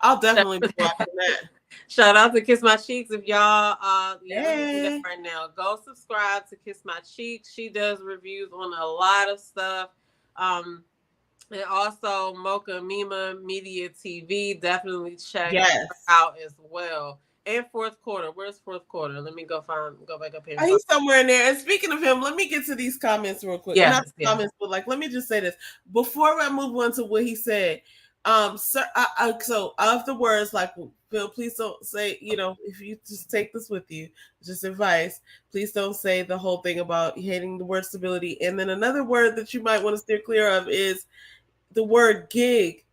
be watching that. Shout out to Kiss My Cheeks. If y'all do that right now, go subscribe to Kiss My Cheeks. She does reviews on a lot of stuff. And also Mocha Mima Media TV. Definitely check her out as well. And Fourth Quarter. Where's Fourth Quarter? Let me go back up here. He's somewhere in there. And speaking of him, let me get to these comments real quick. Not comments, but like, let me just say this before I move on to what he said. So of the words, like, Phil, please don't say, if you just take this with you, just advice, please don't say the whole thing about hating the word stability. And then another word that you might want to steer clear of is the word gig.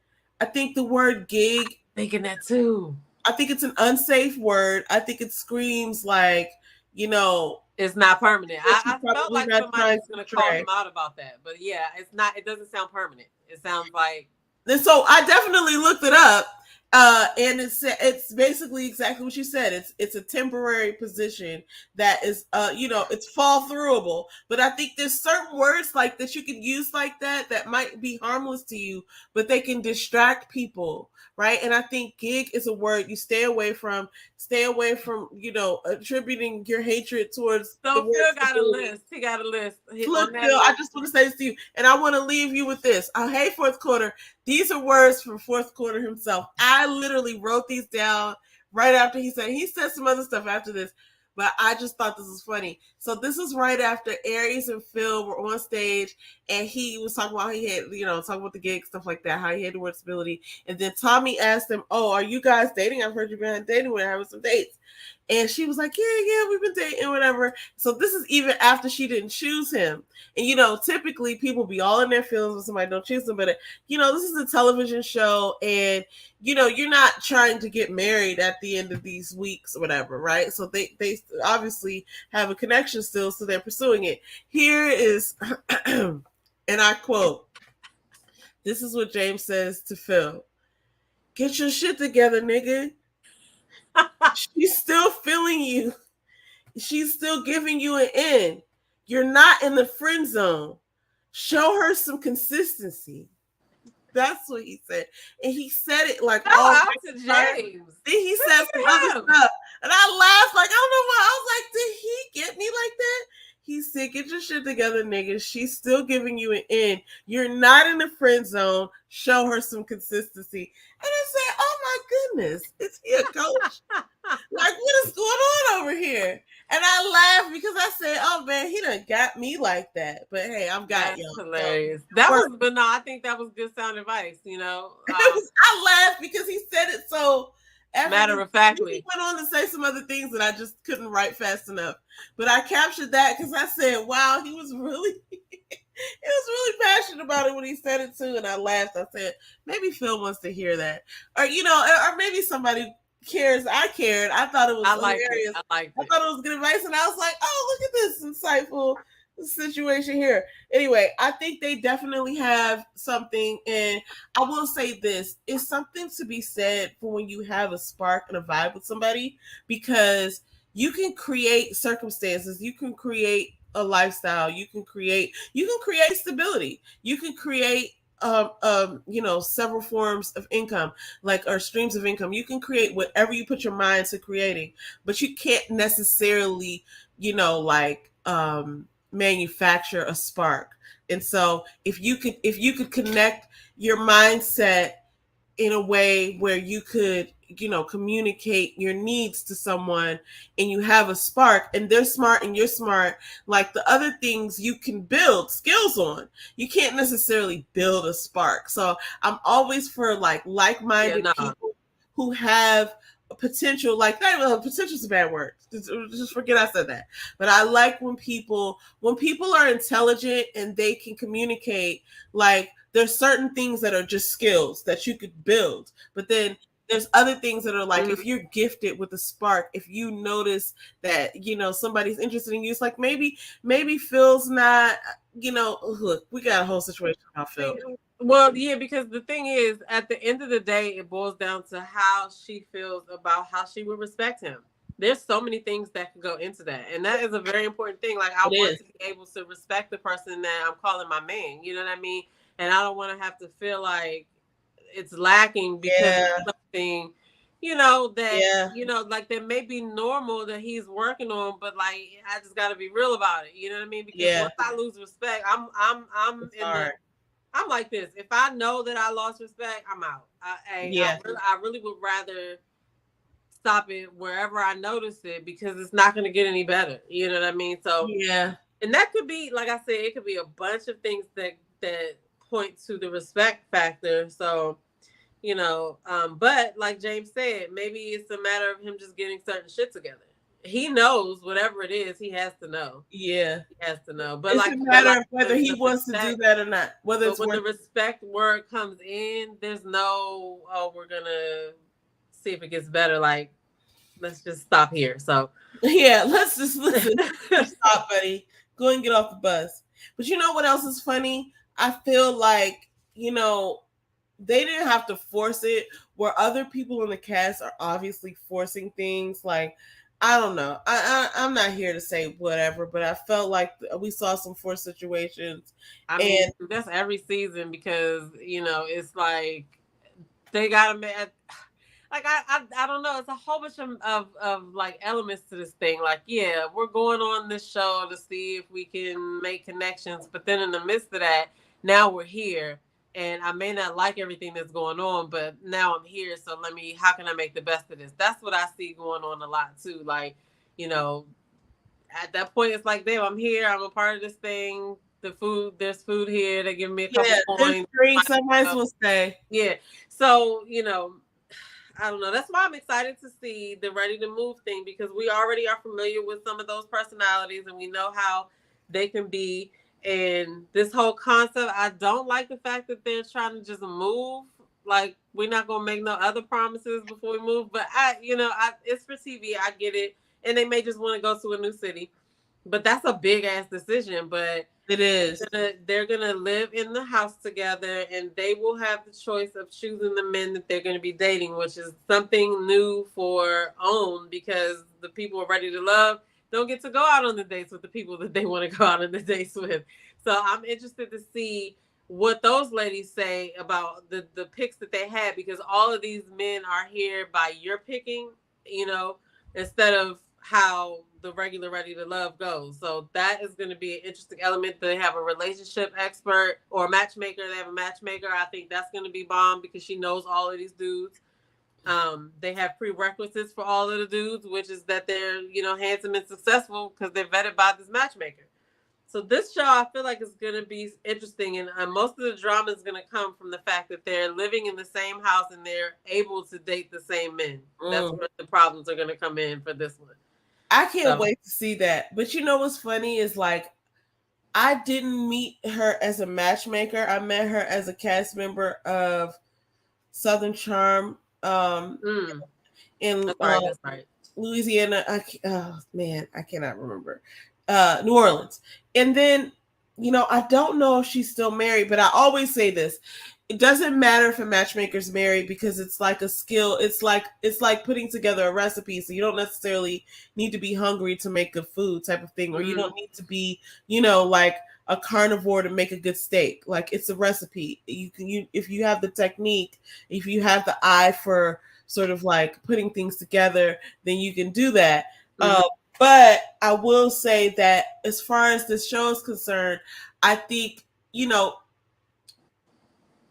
I think the word gig, thinking that too. I think it's an unsafe word. I think it screams like, it's not permanent. I felt like somebody was going to call him out about that, but yeah, it's not. It doesn't sound permanent. It sounds like. And so I definitely looked it up, and it's basically exactly what you said. It's a temporary position that is, it's fall throughable. But I think there's certain words like that you can use like that might be harmless to you, but they can distract people, right? And I think gig is a word you stay away from, attributing your hatred towards. So Phil got a list. He got a list. Look, Phil, I just want to say this to you, and I want to leave you with this. Hey, Fourth Quarter. These are words from Fourth Quarter himself. I literally wrote these down right after he said some other stuff after this. but I just thought this was funny. So this is right after Aries and Phil were on stage, and he was talking about how he had, talking about the gig, stuff like that, how he had the word stability. And then Tommy asked him, "Oh, are you guys dating? I've heard you've been dating. We're having some dates." And she was like, yeah, we've been dating, whatever. So this is even after she didn't choose him. And, typically people be all in their feelings when somebody don't choose them. But, this is a television show. And, you're not trying to get married at the end of these weeks or whatever, right? So they obviously have a connection still, so they're pursuing it. Here is, and I quote, this is what James says to Phil. "Get your shit together, nigga. She's still feeling you. She's still giving you an in. You're not in the friend zone. Show her some consistency." That's what he said. And he said it like all to James. Then he said some other stuff. And I laughed like, I don't know why. I was like, did he get me like that? He said, "Get your shit together, nigga. She's still giving you an in. You're not in the friend zone. Show her some consistency." And I said, oh my goodness, is he a coach? Like, what is going on over here? And I laughed because I said, oh man, he done got me like that. But hey, I'm got you. Hilarious. But no, I think that was good sound advice, I laughed because he said it so matter of factly. He went on to say some other things that I just couldn't write fast enough. But I captured that because I said, wow, he was really passionate about it when he said it too. And I laughed. I said, maybe Phil wants to hear that. Or, or maybe somebody cares. I cared. I thought it was hilarious. I thought it was good advice. And I was like, oh, look at this insightful situation here. Anyway, I think they definitely have something. And I will say this, it's something to be said for when you have a spark and a vibe with somebody, because you can create circumstances, you can create a lifestyle, you can create stability, you can create several forms of income, or streams of income. You can create whatever you put your mind to creating, but you can't necessarily manufacture a spark. And so if you could connect your mindset in a way where you could communicate your needs to someone, and you have a spark, and they're smart and you're smart, like the other things you can build skills on, you can't necessarily build a spark. So I'm always for like-minded people who have potential. Potential is a bad word, just forget I said that. But I like when people are intelligent and they can communicate. Like, there's certain things that are just skills that you could build, but then there's other things that are like, if you're gifted with a spark, if you notice that somebody's interested in you, it's like maybe Phil's not, look, we got a whole situation about Phil. Well, yeah, because the thing is, at the end of the day, it boils down to how she feels about how she would respect him. There's so many things that can go into that, and that is a very important thing. Like, I want to be able to respect the person that I'm calling my man. You know what I mean? And I don't want to have to feel like it's lacking because of something, that may be normal that he's working on, but I just got to be real about it. You know what I mean? Because once I lose respect, I'm like this. If I know that I lost respect, I'm out. I really would rather stop it wherever I notice it, because it's not going to get any better. You know what I mean? So and that could be, like I said, it could be a bunch of things that point to the respect factor. So, but like James said, maybe it's a matter of him just getting certain shit together. He knows whatever it is, he has to know. Yeah. He has to know. But it's a matter of whether he wants to do that or not. When the respect word comes in, there's no, we're gonna see if it gets better. Like, let's just stop here. So let's just listen. Stop, buddy. Go and get off the bus. But you know what else is funny? I feel like, they didn't have to force it, where other people in the cast are obviously forcing things. Like, I don't know. I'm not here to say whatever, but I felt like we saw some forced situations. I mean, that's every season, because, it's like they got to I don't know. It's a whole bunch of like elements to this thing. Like, yeah, we're going on this show to see if we can make connections. But then in the midst of that, now we're here, and I may not like everything that's going on, but now I'm here. So how can I make the best of this? That's what I see going on a lot too. Like, you know, at that point, it's like, damn, I'm here. I'm a part of this thing. There's food here. They give me a couple there's coins. drinks. I might as well stay. Yeah. So, I don't know. That's why I'm excited to see the Ready to Move thing, because we already are familiar with some of those personalities and we know how they can be. And this whole concept, I don't like the fact that they're trying to just move. Like, we're not gonna make no other promises before we move. But it's for TV. I get it, and they may just want to go to a new city. But that's a big ass decision. But it is. They're gonna live in the house together, and they will have the choice of choosing the men that they're gonna be dating, which is something new for OWN, because the people are Ready to Love don't get to go out on the dates with the people that they want to go out on the dates with. So I'm interested to see what those ladies say about the picks that they had, because all of these men are here by your picking, instead of how the regular Ready to Love goes. So that is going to be an interesting element. They have a relationship expert or a matchmaker. They have a matchmaker. I think that's going to be bomb, because she knows all of these dudes. They have prerequisites for all of the dudes, which is that they're, handsome and successful, because they're vetted by this matchmaker. So this show, I feel like, is going to be interesting. And most of the drama is going to come from the fact that they're living in the same house and they're able to date the same men. That's where the problems are going to come in for this one. I can't wait to see that. But what's funny is, like, I didn't meet her as a matchmaker. I met her as a cast member of Southern Charm. In that's right. Louisiana. I cannot remember. New Orleans. And then, I don't know if she's still married, but I always say this. It doesn't matter if a matchmaker's married, because it's like a skill. It's like putting together a recipe. So you don't necessarily need to be hungry to make good food, type of thing, or you don't need to be, like a carnivore to make a good steak. Like, it's a recipe. If you have the technique, if you have the eye for sort of like putting things together, then you can do that. But I will say that as far as this show is concerned, I think,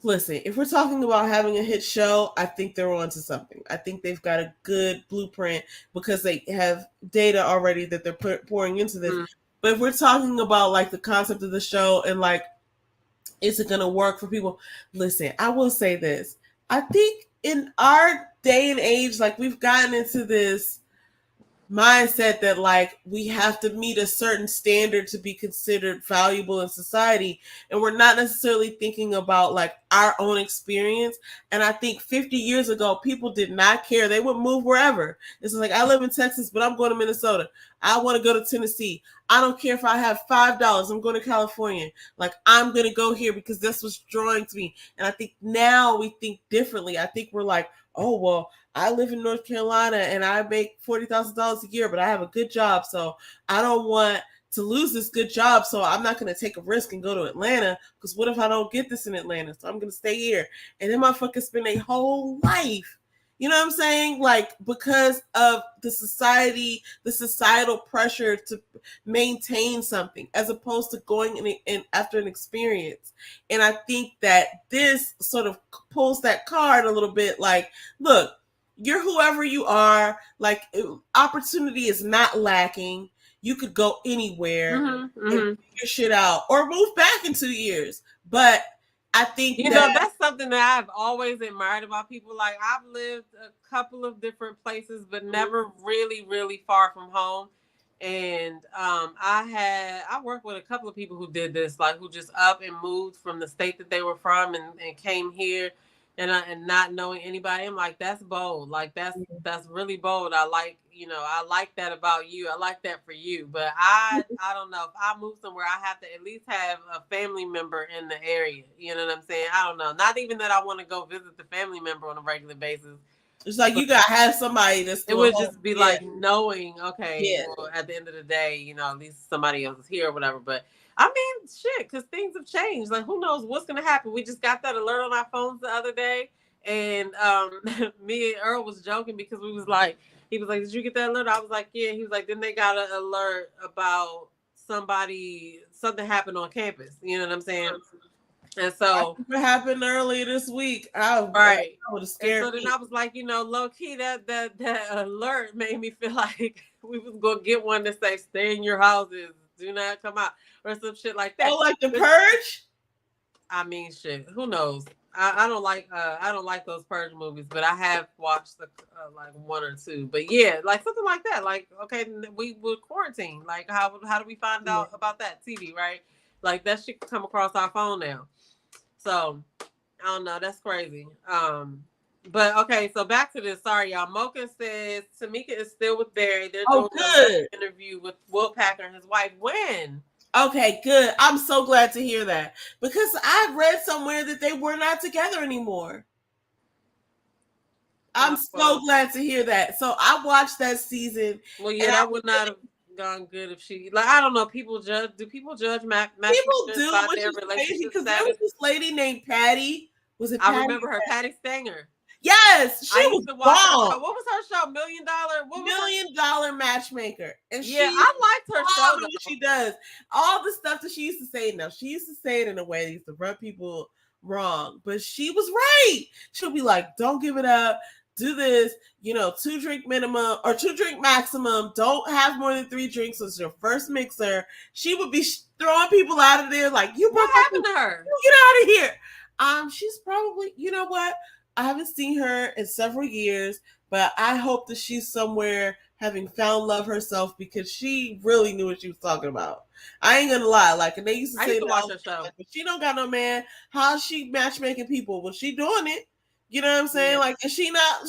listen, if we're talking about having a hit show, I think they're onto something. I think they've got a good blueprint, because they have data already that they're pouring into this. But if we're talking about, like, the concept of the show and, like, is it going to work for people? Listen, I will say this. I think in our day and age, like, we've gotten into this mindset that, like, we have to meet a certain standard to be considered valuable in society, and we're not necessarily thinking about, like, our own experience. And I think 50 years ago, people did not care. They would move wherever. It's like, I live in Texas, but I'm going to Minnesota. I want to go to Tennessee. I don't care if I have $5. I'm going to California. Like, I'm going to go here because that's what's drawing to me. And I think now we think differently. I think we're like, oh, well, I live in North Carolina and I make $40,000 a year, but I have a good job. So I don't want to lose this good job. So I'm not going to take a risk and go to Atlanta, because what if I don't get this in Atlanta? So I'm going to stay here. And then motherfuckers spend their whole life, you know what I'm saying? Like, because of the societal pressure to maintain something, as opposed to going in after an experience. And I think that this sort of pulls that card a little bit. Like, look, you're whoever you are. Like, opportunity is not lacking. You could go anywhere and figure shit out, or move back in 2 years. But I think that's something that I've always admired about people. Like, I've lived a couple of different places, but never really, really far from home. And I worked with a couple of people who did this, like, who just up and moved from the state that they were from and came here, and not knowing anybody. I'm like, that's bold. Like, that's really bold. I like that about you. I like that for you. But I don't know, if I move somewhere, I have to at least have a family member in the area. You know what I'm saying? I don't know. Not even that I want to go visit the family member on a regular basis. It's like, you gotta have somebody that's. It would just be like knowing, okay, well, at the end of the day, at least somebody else is here or whatever. But I mean, shit, because things have changed. Like, who knows what's gonna happen? We just got that alert on our phones the other day, and me and Earl was joking, because he was like, "Did you get that alert?" I was like, "Yeah." He was like, "Then they got an alert about something happened on campus." You know what I'm saying? And so what happened earlier this week. I would have scared so then me. I was like, low key that alert made me feel like we was gonna get one that say stay in your houses, do not come out, or some shit like that. Oh, like the Purge? I mean, shit. Who knows? I don't like those Purge movies, but I have watched like one or two. But yeah, like something like that. Like, okay, we would quarantine. Like, how do we find out about that? TV, right? Like that shit can come across our phone now. So I don't know. That's crazy. But okay, so back to this. Sorry, y'all. Mocha says Tamika is still with Barry. They're doing an interview with Will Packer and his wife. When? Okay, good. I'm so glad to hear that because I read somewhere that they were not together anymore. I'm so glad to hear that. So I watched that season. Well, yeah, that would not have gone good if she, like, I don't know. People judge. Do people judge people do by their relationship? Because there was this lady named Patty. Was it? Patty? I remember her, Patty Stanger. Yes, she was bomb. What was her show? $1 Million Matchmaker. And yeah, I liked her show. What she does, all the stuff that she used to say. Now she used to say it in a way that used to rub people wrong, but she was right. She'll be like, "Don't give it up. Do this. 2 drink minimum or 2 drink maximum. Don't have more than 3 drinks. It's your first mixer." She would be throwing people out of there like, what happened to her? Get out of here. She's probably, you know what? I haven't seen her in several years, but I hope that she's somewhere having found love herself because she really knew what she was talking about. I ain't gonna lie, like, and they used to say, watch her show. Like, she don't got no man. How's she matchmaking people? Well, she doing it. You know what I'm saying? Yeah. Like, and she not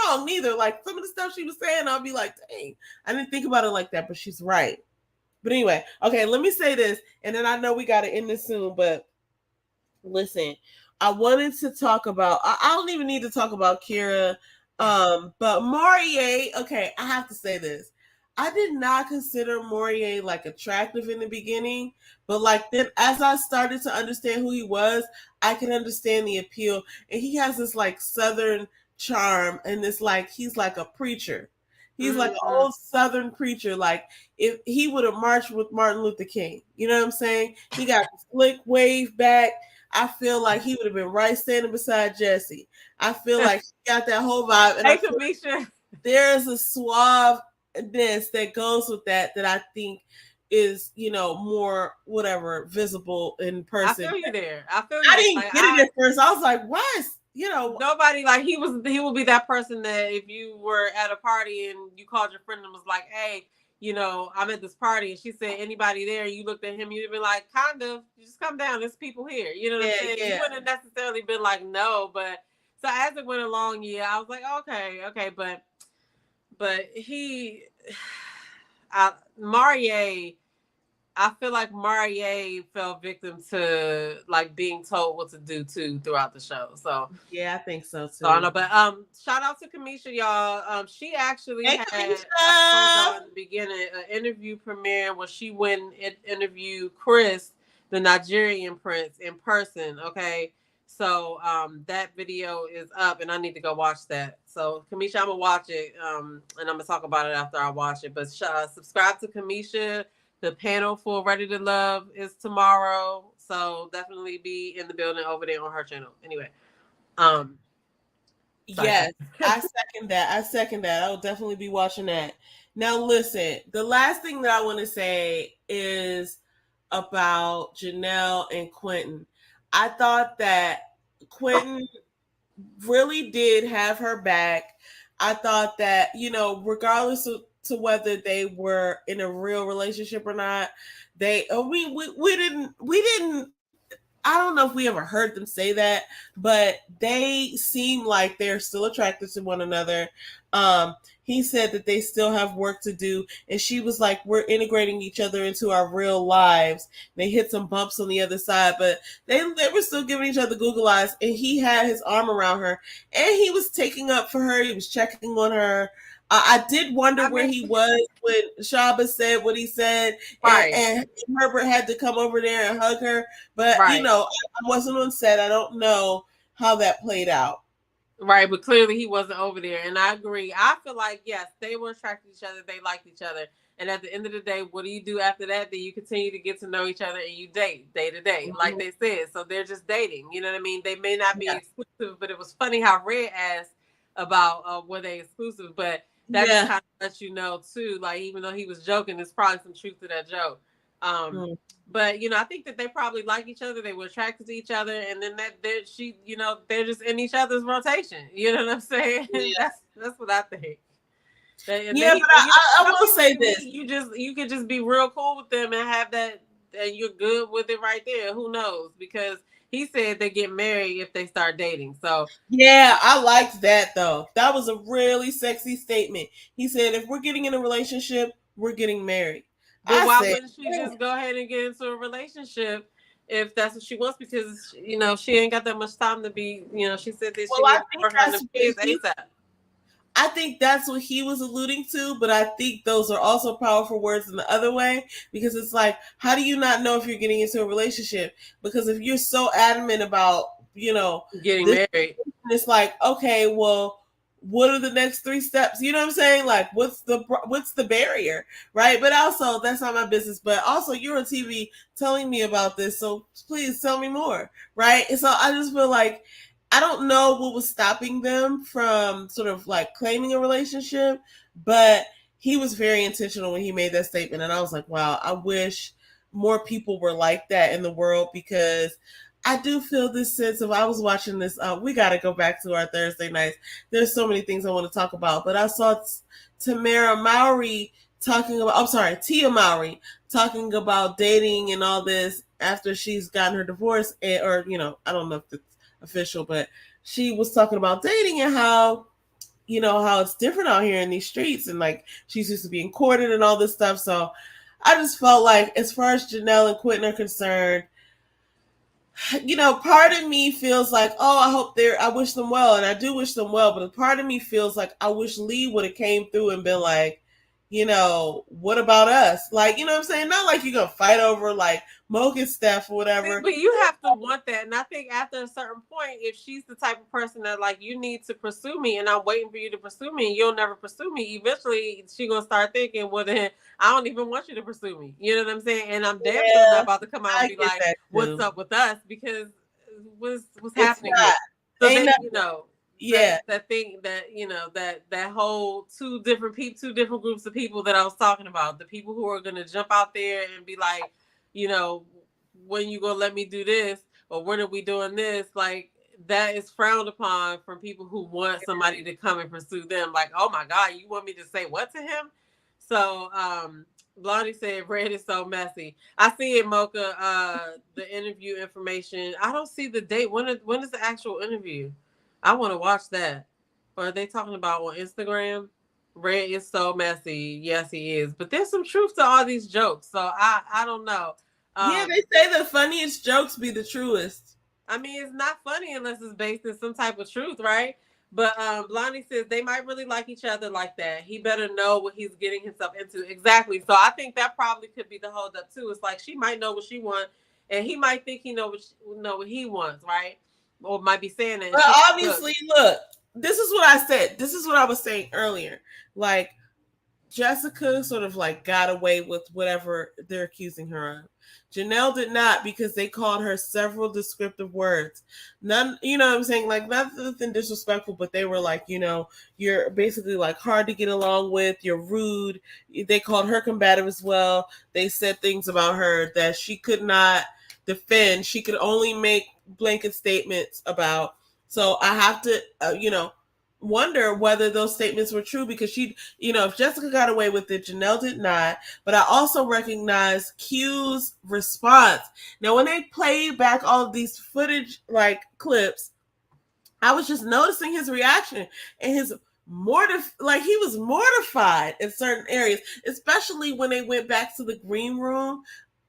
wrong neither. Like some of the stuff she was saying, I'll be like, dang, I didn't think about it like that, but she's right. But anyway, okay, let me say this, and then I know we got to end this soon, but listen. I wanted to talk about, I don't even need to talk about Kira, but Morier, okay, I have to say this. I did not consider Morier like attractive in the beginning, but like then as I started to understand who he was, I can understand the appeal. And he has this like Southern charm and this like, he's like a preacher. He's like an old Southern preacher. Like if he would have marched with Martin Luther King, you know what I'm saying? He got the slick wave back. I feel like he would have been right standing beside Jesse. I feel like he got that whole vibe. And hey, there is a suaveness that goes with that I think is, more whatever visible in person. I feel you there. I didn't get it at first. I was like, why is nobody like he would be that person that if you were at a party and you called your friend and was like, hey, I'm at this party, and she said, anybody there? You looked at him, you'd be like, kind of, you just come down, there's people here. You know what I'm saying? Yeah. You wouldn't have necessarily been like, no, but so as it went along, yeah, I was like, okay, but he, Morier, I feel like Morier fell victim to like being told what to do too throughout the show. So yeah, I think so too. So I know, but shout out to Kamisha, y'all. She actually had at the beginning an interview premiere where she went and interviewed Chris, the Nigerian prince, in person. Okay, so that video is up, and I need to go watch that. So Kamisha, I'm gonna watch it, and I'm gonna talk about it after I watch it. But subscribe to Kamisha. The panel for Ready to Love is tomorrow, so definitely be in the building over there on her channel. Anyway, yes, I second that. I will definitely be watching that. Now, listen, the last thing that I want to say is about Janelle and Quentin. I thought that Quentin really did have her back. I thought that, regardless of to whether they were in a real relationship or not, we didn't, I don't know if we ever heard them say that, but they seem like they're still attracted to one another. He said that they still have work to do, and she was like, we're integrating each other into our real lives. They hit some bumps on the other side, but they were still giving each other Google eyes, and he had his arm around her, and he was taking up for her. He was checking on her. I did wonder where he was when Shaba said what he said, right. and Herbert had to come over there and hug her. But, I wasn't on set. I don't know how that played out. Right, but clearly he wasn't over there. And I agree. I feel like, yes, they were attracted to each other. They liked each other. And at the end of the day, what do you do after that? Then you continue to get to know each other and you date day to day, like they said. So they're just dating. You know what I mean? They may not be exclusive, but it was funny how Red asked about were they exclusive, but that just kind of lets you know too. Like even though he was joking, there's probably some truth to that joke. But you know, I think that they probably like each other. They were attracted to each other, and then they're just in each other's rotation. You know what I'm saying? Yeah. That's what I think. But I will say this: you could just be real cool with them and have that, and you're good with it right there. Who knows? Because he said they get married if they start dating. So yeah, I liked that though. That was a really sexy statement. He said, if we're getting in a relationship, we're getting married. But why wouldn't she just go ahead and get into a relationship if that's what she wants? Because you know she ain't got that much time to be. You know, she said that she needs to work on the kids ASAP. I think that's what he was alluding to, but I think those are also powerful words in the other way, because it's like, how do you not know if you're getting into a relationship? Because if you're so adamant about, you know, getting married, it's like, okay, well, what are the next 3 steps? You know what I'm saying? Like, what's the barrier, right? But also, that's not my business. But also, you're on TV telling me about this, so please tell me more, right? And so I just feel like, I don't know what was stopping them from sort of like claiming a relationship, but he was very intentional when he made that statement. And I was like, wow, I wish more people were like that in the world, because I do feel this sense of, I was watching this, we got to go back to our Thursday nights. There's so many things I want to talk about, but I saw Tia Mowry talking about dating and all this after she's gotten her divorce, or, you know, I don't know if it's official, but she was talking about dating and how, you know, how it's different out here in these streets, and like she's used to being courted and all this stuff. So I just felt like, as far as Janelle and Quentin are concerned, you know, part of me feels like, oh, I wish them well, and I do wish them well, but a part of me feels like I wish Lee would have came through and been like, you know, what about us? Like, you know what I'm saying? Not like you're going to fight over like Mocha's stuff or whatever. But you have to want that. And I think after a certain point, if she's the type of person that like, you need to pursue me and I'm waiting for you to pursue me and you'll never pursue me, eventually she's going to start thinking, well, then I don't even want you to pursue me. You know what I'm saying? And I'm damn sure not about to come out and be like, what's up with us? Because what's happening here? So then, you know. Yeah, that thing that, you know, that whole two different groups of people that I was talking about, the people who are going to jump out there and be like, you know, when you gonna let me do this, or when are we doing this? Like, that is frowned upon from people who want somebody to come and pursue them. Like, oh my God, you want me to say what to him? So Blondie said Red is so messy. I see it, Mocha, the interview information. I don't see the date. When is the actual interview? I want to watch that. Or are they talking about on Instagram? Red is so messy. Yes, he is. But there's some truth to all these jokes. So I don't know. Yeah, they say the funniest jokes be the truest. I mean, it's not funny unless it's based in some type of truth, right? But Blondie says they might really like each other like that. He better know what he's getting himself into. Exactly. So I think that probably could be the hold up too. It's like she might know what she wants, and he might think he know what he wants, right? Or might be saying that. Well, obviously, look, this is what I said. This is what I was saying earlier. Like, Jessica sort of like got away with whatever they're accusing her of. Janelle did not, because they called her several descriptive words. None, you know what I'm saying? Like, nothing disrespectful, but they were like, you know, you're basically like hard to get along with, you're rude. They called her combative as well. They said things about her that she could not defend. She could only make blanket statements about. So I have to, you know, wonder whether those statements were true, because she, you know, if Jessica got away with it, Janelle did not. But I also recognize Q's response. Now, when they played back all of these footage, like clips, I was just noticing his reaction and his he was mortified in certain areas, especially when they went back to the green room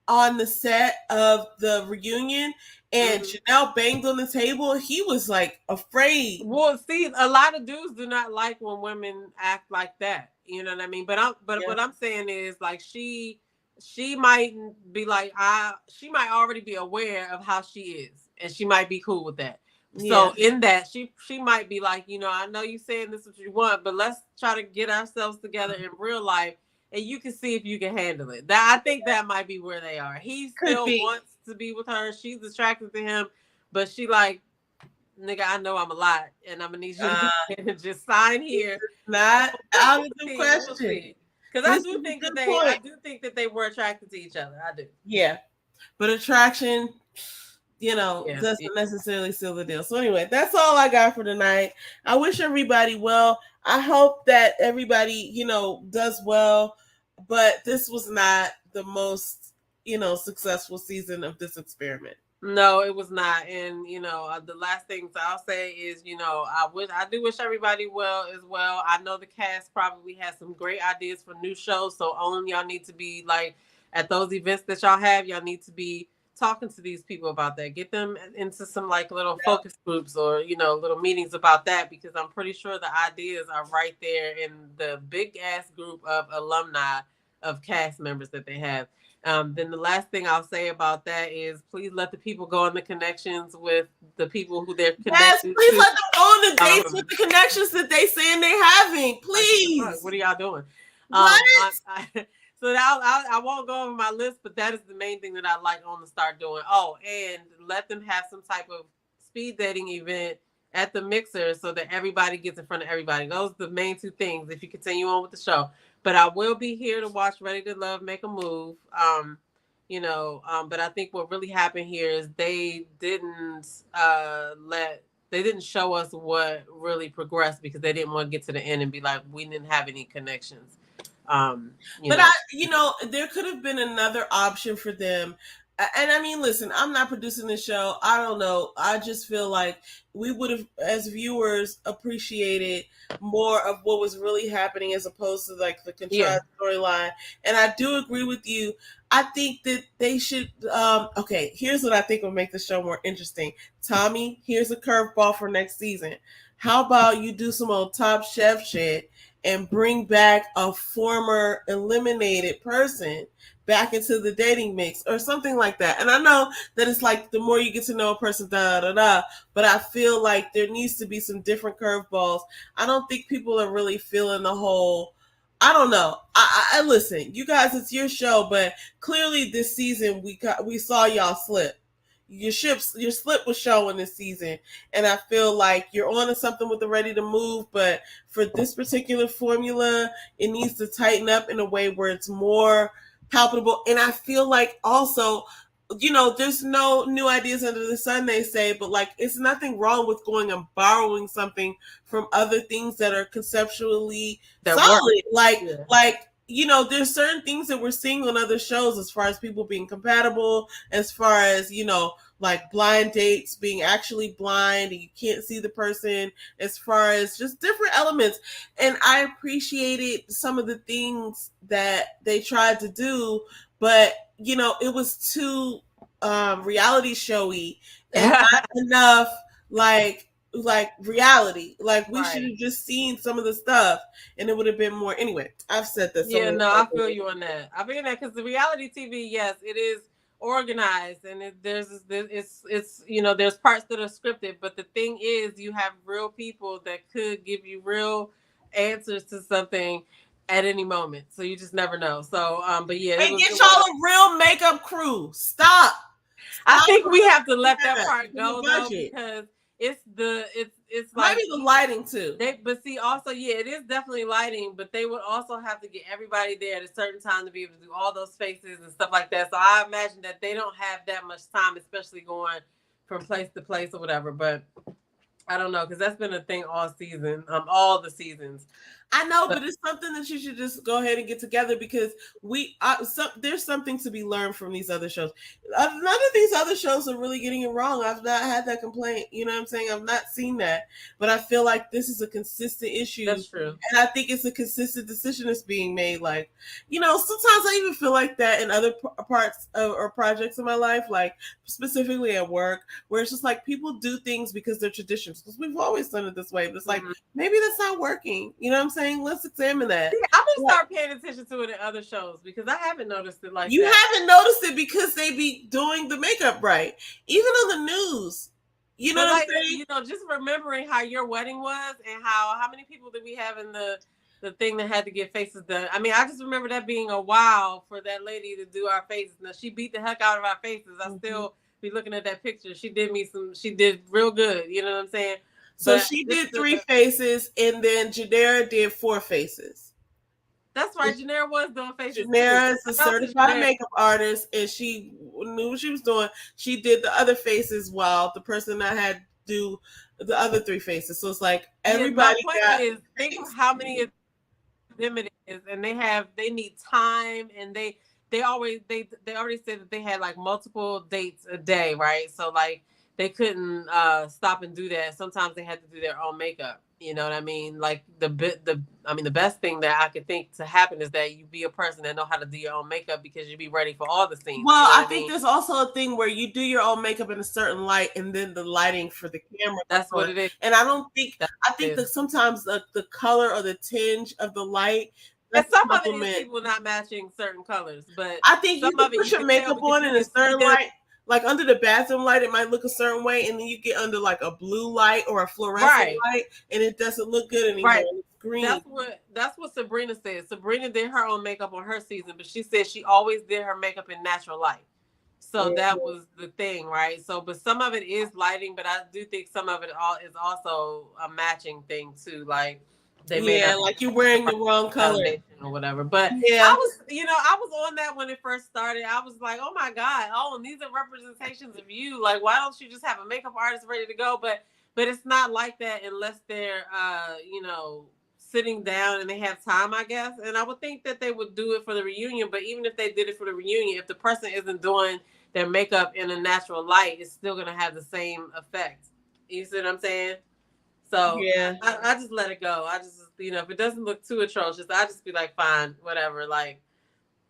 on the set of the reunion and Janelle banged on the table. He was like afraid. Well, see, a lot of dudes do not like when women act like that. You know what I mean? But what I'm saying is, like, she might be like, she might already be aware of how she is, and she might be cool with that. So in that, she might be like, you know, I know you saying this is what you want, but let's try to get ourselves together in real life and you can see if you can handle it. That I think that might be where they are. He still wants to be with her. She's attracted to him, but she like, nigga, I know I'm a lot, and I'm gonna need you to just sign here. Not out of the question. Because I do think that they were attracted to each other. I do. Yeah, but attraction, doesn't necessarily seal the deal. So anyway, that's all I got for tonight. I wish everybody well. I hope that everybody, does well. But this was not the most, successful season of this experiment. No, it was not. And, the last things I'll say is, I do wish everybody well as well. I know the cast probably has some great ideas for new shows. So only y'all need to be like at those events that y'all have, y'all need to be talking to these people about that. Get them into some like little focus groups or, little meetings about that, because I'm pretty sure the ideas are right there in the big ass group of alumni of cast members that they have. Then the last thing I'll say about that is please let the people go on the connections with the people who they're connected yes, please to. Let them go on the dates with the connections that they saying they're having. Please. What are y'all doing? What? So I won't go over my list, but that is the main thing that I'd like on to start doing. Oh, and let them have some type of speed dating event at the Mixer so that everybody gets in front of everybody. Those are the main two things if you continue on with the show. But I will be here to watch Ready to Love make a move. But I think what really happened here is they didn't show us what really progressed because they didn't want to get to the end and be like, we didn't have any connections. There could have been another option for them. And I mean, listen, I'm not producing the show. I don't know. I just feel like we would have, as viewers, appreciated more of what was really happening as opposed to like the contrived storyline. And I do agree with you. I think that they should. Okay, here's what I think will make the show more interesting. Tommy, here's a curveball for next season. How about you do some old Top Chef shit and bring back a former eliminated person back into the dating mix or something like that. And I know that it's like the more you get to know a person, but I feel like there needs to be some different curveballs. I don't think people are really feeling the whole, I don't know. I listen, you guys, it's your show, but clearly this season we saw y'all slip. Your slip was showing this season, and I feel like you're on to something with the Ready to Move, but for this particular formula, it needs to tighten up in a way where it's more palpable. And I feel like also, there's no new ideas under the sun, they say, but like it's nothing wrong with going and borrowing something from other things that are conceptually solid. There's certain things that we're seeing on other shows as far as people being compatible, as far as, like blind dates being actually blind and you can't see the person, as far as just different elements. And I appreciated some of the things that they tried to do, but, it was too reality showy and not enough like reality. Like we should have just seen some of the stuff and it would have been more. Anyway, I've said this. I feel you on that. I feel that because the reality TV, yes, it is organized and there's parts that are scripted, but the thing is you have real people that could give you real answers to something at any moment, so you just never know. So but yeah, and get y'all a real makeup crew. Stop. I think we have to let that part go though, because it's like maybe the lighting too. It is definitely lighting, but they would also have to get everybody there at a certain time to be able to do all those faces and stuff like that. So I imagine that they don't have that much time, especially going from place to place or whatever. But I don't know, because that's been a thing all season, all the seasons. I know, but it's something that you should just go ahead and get together, because there's something to be learned from these other shows. None of these other shows are really getting it wrong. I've not had that complaint. You know what I'm saying? I've not seen that, but I feel like this is a consistent issue. That's true. And I think it's a consistent decision that's being made. Like, sometimes I even feel like that in other parts or projects in my life, like specifically at work, where it's just like people do things because they're traditions, because we've always done it this way, but it's like, maybe that's not working. You know what I'm saying? Let's examine that. I'm gonna start paying attention to it in other shows, because I haven't noticed it like you that. Haven't noticed it because they be doing the makeup right, even on the news. You know what I'm saying? Just remembering how your wedding was and how many people did we have in the the thing that had to get faces done. I mean, I just remember that being a wow for that lady to do our faces. Now she beat the heck out of our faces. I still be looking at that picture. She did real good. You know what I'm saying? So she did 3 faces, and then Janera did 4 faces. That's right. Janera was doing faces. Janera is a certified makeup artist, and she knew what she was doing. She did the other faces while the person that had to do the other 3 faces. So it's like everybody think of how many of them it is, and they need time, and they already said that they had like multiple dates a day, right? So like they couldn't stop and do that. Sometimes they had to do their own makeup. You know what I mean? Like the best thing that I could think to happen is that you be a person that know how to do your own makeup, because you be ready for all the scenes. Well, you know I think there's also a thing where you do your own makeup in a certain light, and then the lighting for the camera. That's what it is. And I think that sometimes the color or the tinge of the light. And some of it is people not matching certain colors, but I think you can put your makeup on in a certain light. Like under the bathroom light, it might look a certain way, and then you get under like a blue light or a fluorescent light, and it doesn't look good anymore. Right. It's green. That's what Sabrina said. Sabrina did her own makeup on her season, but she said she always did her makeup in natural light. So that was the thing, right? So, but some of it is lighting, but I do think some of it is also a matching thing too. Like like you're wearing the wrong color or whatever. But I was on that when it first started. I was like, oh my God, and these are representations of you. Like, why don't you just have a makeup artist ready to go? But it's not like that unless they're sitting down and they have time, I guess. And I would think that they would do it for the reunion. But even if they did it for the reunion, if the person isn't doing their makeup in a natural light, it's still gonna have the same effect. You see what I'm saying? So I just let it go. I just, if it doesn't look too atrocious, I just be like, fine, whatever. Like,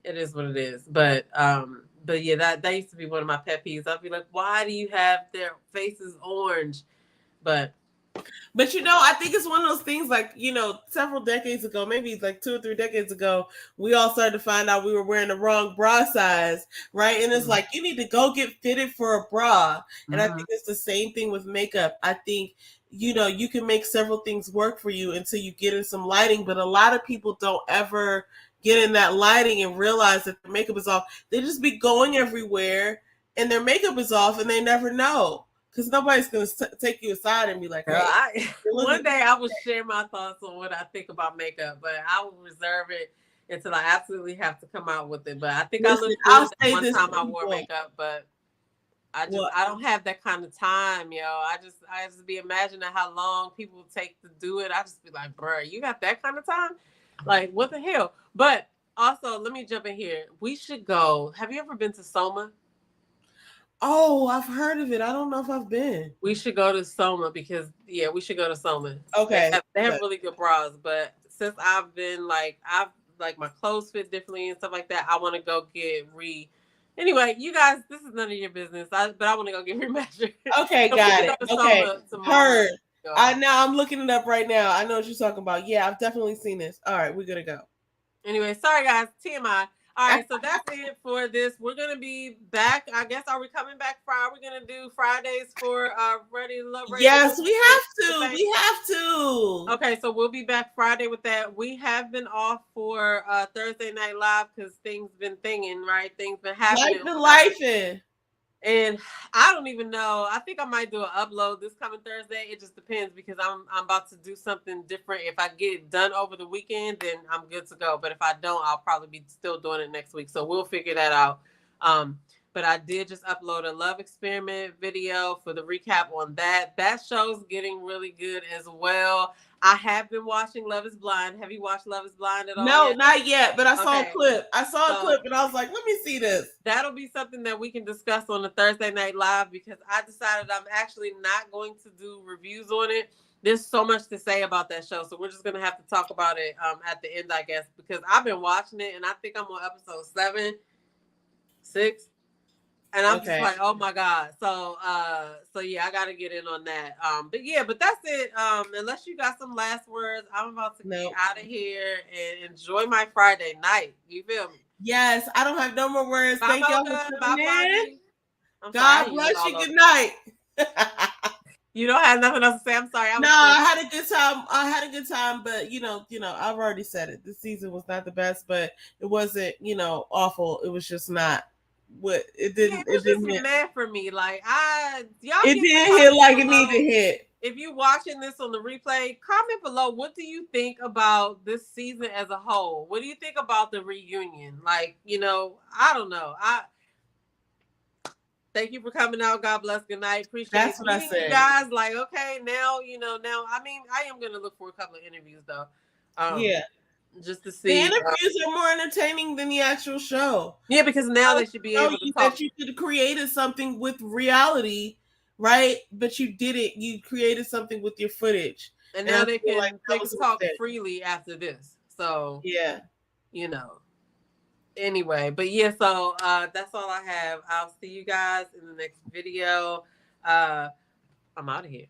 it is what it is. But yeah, that used to be one of my pet peeves. I'd be like, why do you have their faces orange? But I think it's one of those things like, several decades ago, maybe like 2 or 3 decades ago, we all started to find out we were wearing the wrong bra size, right? And it's like, you need to go get fitted for a bra. And I think it's the same thing with makeup. I think, you can make several things work for you until you get in some lighting, but a lot of people don't ever get in that lighting and realize that their makeup is off. They just be going everywhere and their makeup is off and they never know. Because nobody's going to take you aside and be like, hey, one day I will share my thoughts on what I think about makeup, but I will reserve it until I absolutely have to come out with it. But I think I looked good one time I wore makeup, but I don't have that kind of time, yo. I just be imagining how long people take to do it. I just be like, bro, you got that kind of time? Like, what the hell? But also, let me jump in here. We should go. Have you ever been to Soma? Oh, I've heard of it. I don't know if I've been. We should go to Soma because, we should go to Soma. Okay. They have really good bras, but since I've been my clothes fit differently and stuff like that, I want to go get Anyway, you guys, this is none of your business. But I want to go get remeasured. Okay, got it. Okay, heard. I'm looking it up right now. I know what you're talking about. Yeah, I've definitely seen this. All right, we're gonna go. Anyway, sorry guys, TMI. All right, so that's it for this. We're gonna be back. I guess, are we coming back Friday? We're gonna do Fridays for Ready to Love. Yes, we have to. We have to. Okay, so we'll be back Friday with that. We have been off for Thursday Night Live because things been thinging, right? Things been happening. Life been. And I don't even know. I think I might do an upload this coming Thursday. It just depends because I'm about to do something different. If I get it done over the weekend, then I'm good to go. But if I don't, I'll probably be still doing it next week. So we'll figure that out. But I did just upload a Love Experiment video for the recap on that. That show's getting really good as well. I have been watching Love is Blind. Have you watched Love is Blind at all? No, not yet, but I saw a clip. I saw a clip and I was like, let me see this. That'll be something that we can discuss on the Thursday Night Live because I decided I'm actually not going to do reviews on it. There's so much to say about that show, so we're just going to have to talk about it at the end, I guess, because I've been watching it and I think I'm on episode 7, 6. And I'm just like, oh my God. So yeah, I got to get in on that. But that's it. Unless you got some last words, I'm about to get out of here and enjoy my Friday night. You feel me? Yes, I don't have no more words. Thank y'all for tuning in. God bless you. Good night. You don't have nothing else to say. I'm sorry. No, I had a good time. I had a good time, but I've already said it. This season was not the best, but it wasn't, awful. It was just not what it didn't. It was it didn't just hit. mad for me. Like y'all. It didn't hit like it needed to hit. If you watching this on the replay, comment below. What do you think about this season as a whole? What do you think about the reunion? Like, I don't know. Thank you for coming out. God bless. Good night. Appreciate That's what I said. You guys, like, okay, now, I mean, I am going to look for a couple of interviews, though. Yeah. Just to see. The interviews are more entertaining than the actual show. Yeah, because now they should be able to talk. That you could have created something with reality, right? But you didn't. You created something with your footage. And now they can talk freely after this. So, yeah. Anyway, but yeah, so that's all I have. I'll see you guys in the next video. I'm out of here.